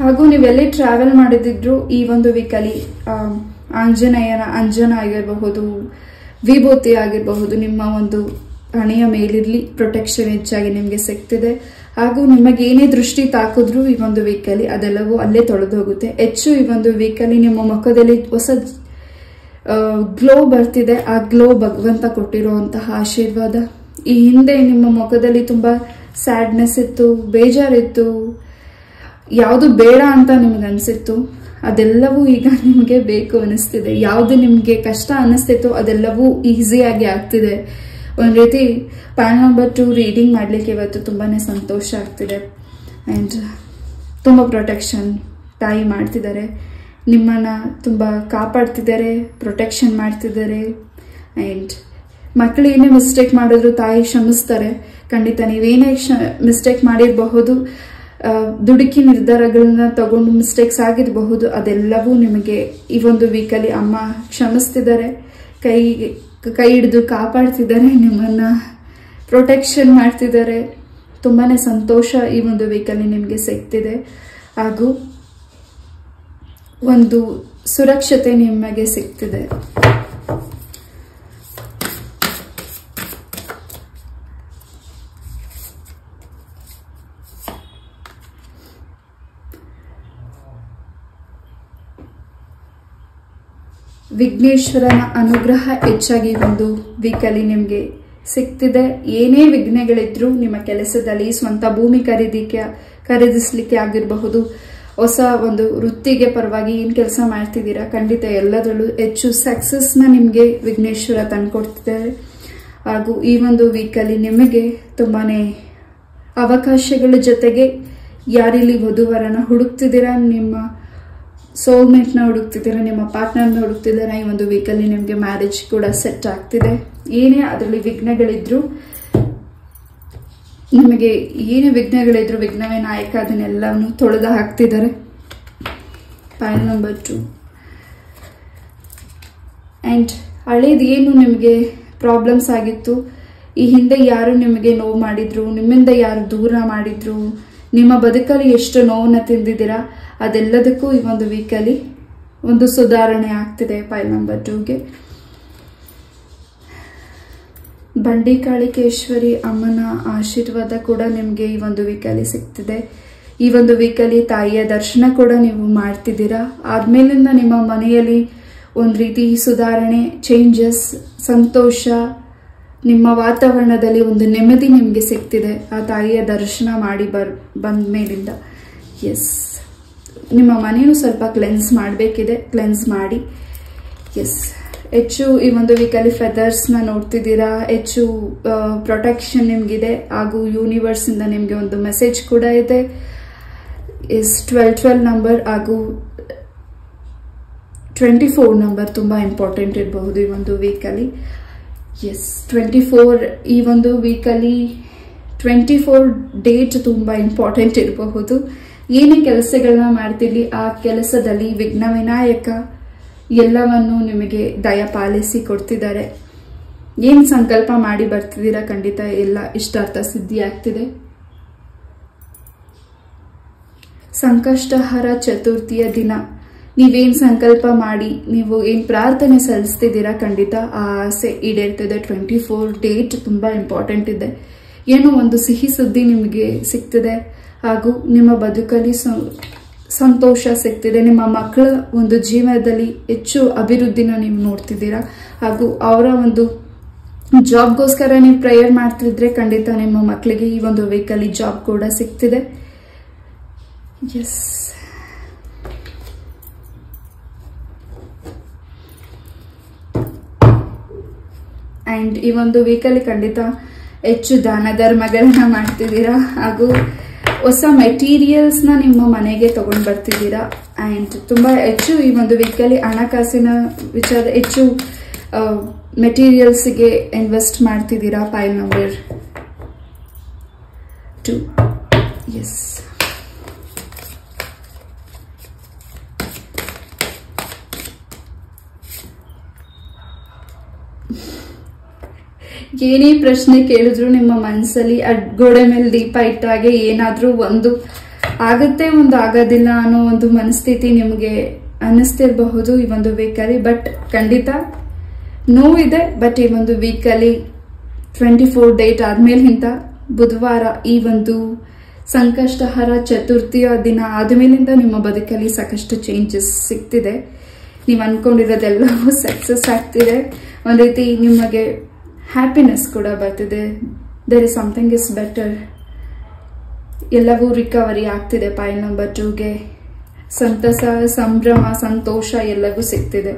ಹಾಗೂ ನೀವೆಲ್ಲೇ ಟ್ರಾವೆಲ್ ಮಾಡಿದ್ರು ಈ ಒಂದು ವೀಕಲ್ಲಿ ಆಂಜನೇಯನ ಅಂಜನ ಆಗಿರಬಹುದು, ವಿಭೂತಿ ಆಗಿರಬಹುದು, ನಿಮ್ಮ ಒಂದು ಹಣೆಯ ಮೇಲಿರ್ಲಿ ಪ್ರೊಟೆಕ್ಷನ್ ಹೆಚ್ಚಾಗಿ ನಿಮಗೆ ಸಿಗ್ತಿದೆ. ಹಾಗೂ ನಿಮಗೆ ಏನೇ ದೃಷ್ಟಿ ತಾಕಿದ್ರು ಈ ಒಂದು ವೀಕಲ್ಲಿ ಅದೆಲ್ಲವೂ ಅಲ್ಲೇ ತೊಳೆದೋಗುತ್ತೆ. ಹೆಚ್ಚು ಈ ಒಂದು ವೀಕಲ್ಲಿ ನಿಮ್ಮ ಮುಖದಲ್ಲಿ ಹೊಸ ಗ್ಲೋ ಬರ್ತಿದೆ. ಆ ಗ್ಲೋ ಭಗವಂತ ಕೊಟ್ಟಿರುವಂತಹ ಆಶೀರ್ವಾದ. ಈ ಹಿಂದೆ ನಿಮ್ಮ ಮುಖದಲ್ಲಿ ತುಂಬಾ ಸ್ಯಾಡ್ನೆಸ್ ಇತ್ತು, ಬೇಜಾರಿತ್ತು, ಯಾವುದು ಬೇಡ ಅಂತ ನಿಮ್ಗೆ ಅನ್ಸಿತ್ತು, ಅದೆಲ್ಲವೂ ಈಗ ನಿಮ್ಗೆ ಬೇಕು ಅನಿಸ್ತಿದೆ. ಯಾವುದು ನಿಮ್ಗೆ ಕಷ್ಟ ಅನಿಸ್ತಿತ್ತು ಅದೆಲ್ಲವೂ ಈಸಿಯಾಗಿ ಆಗ್ತಿದೆ. ಒಂದ್ ರೀತಿ ಫೈಲ್ ನಂಬರ್ 2 ರೀಡಿಂಗ್ ಮಾಡ್ಲಿಕ್ಕೆ ಇವತ್ತು ತುಂಬಾನೇ ಸಂತೋಷ ಆಗ್ತಿದೆ. ಅಂಡ್ ತುಂಬಾ ಪ್ರೊಟೆಕ್ಷನ್ ತಾಯಿ ಮಾಡ್ತಿದ್ದಾರೆ, ನಿಮ್ಮನ್ನ ತುಂಬಾ ಕಾಪಾಡ್ತಿದ್ದಾರೆ, ಪ್ರೊಟೆಕ್ಷನ್ ಮಾಡ್ತಿದ್ದಾರೆ. ಅಂಡ್ ಮಕ್ಕಳು ಏನೇ ಮಿಸ್ಟೇಕ್ ಮಾಡಿದ್ರು ತಾಯಿ ಕ್ಷಮಿಸ್ತಾರೆ. ಖಂಡಿತ ನೀವೇನೇ ಮಿಸ್ಟೇಕ್ ಮಾಡಿರಬಹುದು, ದುಡುಕಿ ನಿರ್ಧಾರಗಳನ್ನ ತಗೊಂಡು ಮಿಸ್ಟೇಕ್ಸ್ ಆಗಿರಬಹುದು, ಅದೆಲ್ಲವೂ ನಿಮಗೆ ಈ ಒಂದು ವೀಕಲ್ಲಿ ಅಮ್ಮ ಕ್ಷಮಿಸ್ತಿದ್ದಾರೆ. ಕೈ ಹಿಡಿದು ಕಾಪಾಡ್ತಿದ್ದಾರೆ, ನಿಮ್ಮನ್ನ ಪ್ರೊಟೆಕ್ಷನ್ ಮಾಡ್ತಿದ್ದಾರೆ. ತುಂಬಾನೇ ಸಂತೋಷ ಈ ಒಂದು ವೀಕಲ್ಲಿ ನಿಮಗೆ ಸಿಗ್ತಿದೆ. ಹಾಗೂ ಒಂದು ಸುರಕ್ಷತೆ ನಿಮಗೆ ಸಿಗ್ತಿದೆ. ವಿಘ್ನೇಶ್ವರನ ಅನುಗ್ರಹ ಹೆಚ್ಚಾಗಿ ಒಂದು ವೀಕಲ್ಲಿ ನಿಮಗೆ ಸಿಗ್ತಿದೆ. ಏನೇ ವಿಘ್ನಗಳಿದ್ರು ನಿಮ್ಮ ಕೆಲಸದಲ್ಲಿ, ಸ್ವಂತ ಭೂಮಿ ಖರೀದಿಸ್ಲಿಕ್ಕೆ ಆಗಿರಬಹುದು, ಹೊಸ ಒಂದು ವೃತ್ತಿಗೆ ಪರವಾಗಿ ಏನ್ ಕೆಲಸ ಮಾಡ್ತಿದ್ದೀರಾ, ಖಂಡಿತ ಎಲ್ಲದರಲ್ಲೂ ಹೆಚ್ಚು ಸಕ್ಸಸ್ನ ನಿಮಗೆ ವಿಘ್ನೇಶ್ವರ ತಂದ್ಕೊಡ್ತಿದ್ದಾರೆ. ಹಾಗೂ ಈ ಒಂದು ವೀಕಲ್ಲಿ ನಿಮಗೆ ತುಂಬಾನೇ ಅವಕಾಶಗಳ ಜೊತೆಗೆ ಯಾರಿಲ್ಲಿ ವಧುವರನ ಹುಡುಕ್ತಿದ್ದೀರಾ, ನಿಮ್ಮ ಸೋಲ್ಮೇಟ್ನ ಹುಡುಕ್ತಿದ್ದೀರಾ, ನಿಮ್ಮ ಪಾರ್ಟ್ನರ್ನ ಹುಡುಕ್ತಿದ್ದೀರಾ, ಈ ಒಂದು ವೀಕಲ್ಲಿ ನಿಮಗೆ ಮ್ಯಾರೇಜ್ ಕೂಡ ಸೆಟ್ ಆಗ್ತಿದೆ. ಏನೇ ಅದರಲ್ಲಿ ವಿಘ್ನಗಳಿದ್ರು, ನಿಮಗೆ ಏನೇ ವಿಘ್ನಗಳಿದ್ರು ವಿಘ್ನವೇ ನಾಯಕ, ಅದನ್ನೆಲ್ಲವನ್ನು ತೊಳೆದು ಹಾಕ್ತಿದ್ದಾರೆ. Point number 2. ಅಂಡ್ ಹಳೇದೇನು ನಿಮಗೆ ಪ್ರಾಬ್ಲಮ್ಸ್ ಆಗಿತ್ತು, ಈ ಹಿಂದೆ ಯಾರು ನಿಮಗೆ ನೋವು ಮಾಡಿದ್ರು, ನಿಮ್ಮಿಂದ ಯಾರು ದೂರ ಮಾಡಿದ್ರು, ನಿಮ್ಮ ಬದುಕಲ್ಲಿ ಎಷ್ಟು ನೋವನ್ನ ತಿಂದಿದ್ದೀರಾ, ಅದೆಲ್ಲದಕ್ಕೂ ಈ ಒಂದು ವೀಕಲ್ಲಿ ಒಂದು ಸುಧಾರಣೆ ಆಗ್ತಿದೆ. ಪಾಯಿಂಟ್ ನಂಬರ್ 2ಗೆ ಬಂಡಿಕಾಳಿಕೇಶ್ವರಿ ಅಮ್ಮನ ಆಶೀರ್ವಾದ ಕೂಡ ನಿಮಗೆ ಈ ಒಂದು ವೀಕಲ್ಲಿ ಸಿಗ್ತಿದೆ. ಈ ಒಂದು ವೀಕಲ್ಲಿ ತಾಯಿಯ ದರ್ಶನ ಕೂಡ ನೀವು ಮಾಡ್ತಿದ್ದೀರಾ. ಆದ್ಮೇಲಿಂದ ನಿಮ್ಮ ಮನೆಯಲ್ಲಿ ಒಂದು ರೀತಿ ಸುಧಾರಣೆ, ಚೇಂಜಸ್, ಸಂತೋಷ, ನಿಮ್ಮ ವಾತಾವರಣದಲ್ಲಿ ಒಂದು ನೆಮ್ಮದಿ ನಿಮಗೆ ಸಿಗ್ತಿದೆ ಆ ತಾಯಿಯ ದರ್ಶನ ಮಾಡಿ ಬಂದ ಮೇಲಿಂದ. ಎಸ್, ನಿಮ್ಮ ಮನೆಯೂ ಸ್ವಲ್ಪ ಕ್ಲೆನ್ಸ್ ಮಾಡಬೇಕಿದೆ, ಕ್ಲೆನ್ಸ್ ಮಾಡಿ. ಎಸ್, ಹೆಚ್ಚು ಈ ಒಂದು ವೀಕಲ್ಲಿ ಫೆದರ್ಸ್ನ ನೋಡ್ತಿದ್ದೀರಾ, ಹೆಚ್ಚು ಪ್ರೊಟೆಕ್ಷನ್ ನಿಮಗಿದೆ. ಹಾಗೂ ಯೂನಿವರ್ಸ್ ಇಂದ ನಿಮಗೆ ಒಂದು ಮೆಸೇಜ್ ಕೂಡ ಇದೆ. ಎಸ್, 12 ನಂಬರ್ ಹಾಗೂ 24 ನಂಬರ್ ತುಂಬಾ ಇಂಪಾರ್ಟೆಂಟ್ ಇರಬಹುದು ಈ ಒಂದು ವೀಕಲ್ಲಿ. ಎಸ್, 24 ಈ ಒಂದು ವೀಕಲ್ಲಿ 24 ಡೇಟ್ ತುಂಬಾ ಇಂಪಾರ್ಟೆಂಟ್ ಇರಬಹುದು. ಏನೇ ಕೆಲಸಗಳನ್ನ ಮಾಡ್ತಿರ್ಲಿ ಆ ಕೆಲಸದಲ್ಲಿ ವಿಘ್ನ ವಿನಾಯಕ ಎಲ್ಲವನ್ನು ನಿಮಗೆ ದಯಪಾಲಿಸಿ ಕೊಡ್ತಿದ್ದಾರೆ. ಏನ್ ಸಂಕಲ್ಪ ಮಾಡಿ ಬರ್ತಿದ್ದೀರಾ, ಖಂಡಿತ ಎಲ್ಲ ಇಷ್ಟಾರ್ಥ ಸಿದ್ಧಿ ಆಗ್ತಿದೆ. ಸಂಕಷ್ಟಹರ ಚತುರ್ಥಿಯ ದಿನ ನೀವೇನ್ ಸಂಕಲ್ಪ ಮಾಡಿ ನೀವು ಏನ್ ಪ್ರಾರ್ಥನೆ ಸಲ್ಲಿಸ್ತಿದ್ದೀರಾ, ಖಂಡಿತ ಆ ಆಸೆ ಈಡೇರ್ತಿದೆ. 24 ಡೇಟ್ ತುಂಬಾ ಇಂಪಾರ್ಟೆಂಟ್ ಇದೆ. ಏನೋ ಒಂದು ಸಿಹಿ ಸುದ್ದಿ ನಿಮಗೆ ಸಿಗ್ತಿದೆ. ಹಾಗೂ ನಿಮ್ಮ ಬದುಕಲ್ಲಿ ಸಂತೋಷ ಸಿಗ್ತಿದೆ. ನಿಮ್ಮ ಮಕ್ಕಳ ಒಂದು ಜೀವನದಲ್ಲಿ ಹೆಚ್ಚು ಅಭಿವೃದ್ಧಿನ ನೀವು ನೋಡ್ತಿದ್ದೀರಾ. ಹಾಗೂ ಅವರ ಒಂದು ಜಾಬ್ಗೋಸ್ಕರ ನೀವು ಪ್ರೇಯರ್ ಮಾಡ್ತಿದ್ರೆ ಖಂಡಿತ ನಿಮ್ಮ ಮಕ್ಕಳಿಗೆ ಈ ಒಂದು ವೀಕಲ್ಲಿ ಜಾಬ್ ಕೂಡ ಸಿಗ್ತಿದೆ. ಎಸ್, ಅಂಡ್ ಈ ಒಂದು ವೀಕಲ್ಲಿ ಖಂಡಿತ ಹೆಚ್ಚು ದಾನ ಧರ್ಮಗಳನ್ನ ಮಾಡ್ತಿದ್ದೀರಾ. ಹಾಗೂ ಹೊಸ ಮೆಟೀರಿಯಲ್ಸ್ ನ ನಿಮ್ಮ ಮನೆಗೆ ತಗೊಂಡ್ ಬರ್ತಿದ್ದೀರಾ. ಅಂಡ್ ತುಂಬಾ ಹೆಚ್ಚು ಈ ಒಂದು ವೀಕಲ್ಲಿ ಹಣಕಾಸಿನ ವಿಚಾರ ಹೆಚ್ಚು ಮೆಟೀರಿಯಲ್ಸ್ಗೆ ಇನ್ವೆಸ್ಟ್ ಮಾಡ್ತಿದ್ದೀರಾ. Point number 2. ಎಸ್, ಏನೇ ಪ್ರಶ್ನೆ ಕೇಳಿದ್ರು ನಿಮ್ಮ ಮನಸ್ಸಲ್ಲಿ ಗೋಡೆ ಮೇಲೆ ದೀಪ ಇಟ್ಟಾಗೆ ಏನಾದ್ರೂ ಒಂದು ಆಗುತ್ತೆ, ಒಂದು ಆಗೋದಿಲ್ಲ ಅನ್ನೋ ಒಂದು ಮನಸ್ಥಿತಿ ನಿಮಗೆ ಅನ್ನಿಸ್ತಿರಬಹುದು ಈ ಒಂದು ವೀಕಲ್ಲಿ. ಬಟ್ ಖಂಡಿತ ನೋವಿದೆ. ಬಟ್ ಈ ಒಂದು ವೀಕಲ್ಲಿ 24 ಡೇಟ್ ಆದ್ಮೇಲಿಂದ ಬುಧವಾರ ಈ ಒಂದು ಸಂಕಷ್ಟಹರ ಚತುರ್ಥಿಯ ದಿನ ಆದ್ಮೇಲಿಂದ ನಿಮ್ಮ ಬದುಕಲ್ಲಿ ಸಾಕಷ್ಟು ಚೇಂಜಸ್ ಸಿಗ್ತಿದೆ. ನೀವು ಅನ್ಕೊಂಡಿರೋದೆಲ್ಲವೂ ಸಕ್ಸಸ್ ಆಗ್ತಿದೆ. ಒಂದ್ ರೀತಿ ನಿಮಗೆ ಹ್ಯಾಪಿನೆಸ್ ಕೂಡ ಬರ್ತಿದೆ. There is something is better. ಎಲ್ಲವೂ ರಿಕವರಿ ಆಗ್ತಿದೆ. ಪಾಯಿಂಟ್ ನಂಬರ್ 2ಗೆ ಸಂತಸ, ಸಂಭ್ರಮ, ಸಂತೋಷ ಎಲ್ಲವೂ ಸಿಗ್ತಿದೆ.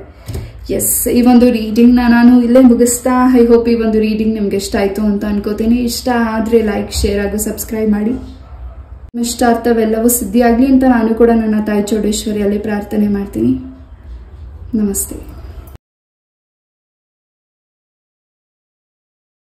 ಎಸ್, ಈ ಒಂದು ರೀಡಿಂಗ್ ನಾನು ಇಲ್ಲೇ ಮುಗಿಸ್ತಾ. ಐ ಹೋಪ್ ಈ ಒಂದು ರೀಡಿಂಗ್ ನಿಮ್ಗೆ ಇಷ್ಟ ಆಯ್ತು ಅಂತ ಅನ್ಕೋತೀನಿ. ಇಷ್ಟ ಆದ್ರೆ ಲೈಕ್, ಶೇರ್ ಹಾಗೂ ಸಬ್ಸ್ಕ್ರೈಬ್ ಮಾಡಿ. ಇಷ್ಟಾರ್ಥವೆಲ್ಲವೂ ಸಿದ್ಧಿಯಾಗ್ಲಿ ಅಂತ ನಾನು ಕೂಡ ನನ್ನ ತಾಯಿ ಚೌಡೇಶ್ವರಿಯಲ್ಲಿ ಪ್ರಾರ್ಥನೆ ಮಾಡ್ತೀನಿ. ನಮಸ್ತೆ.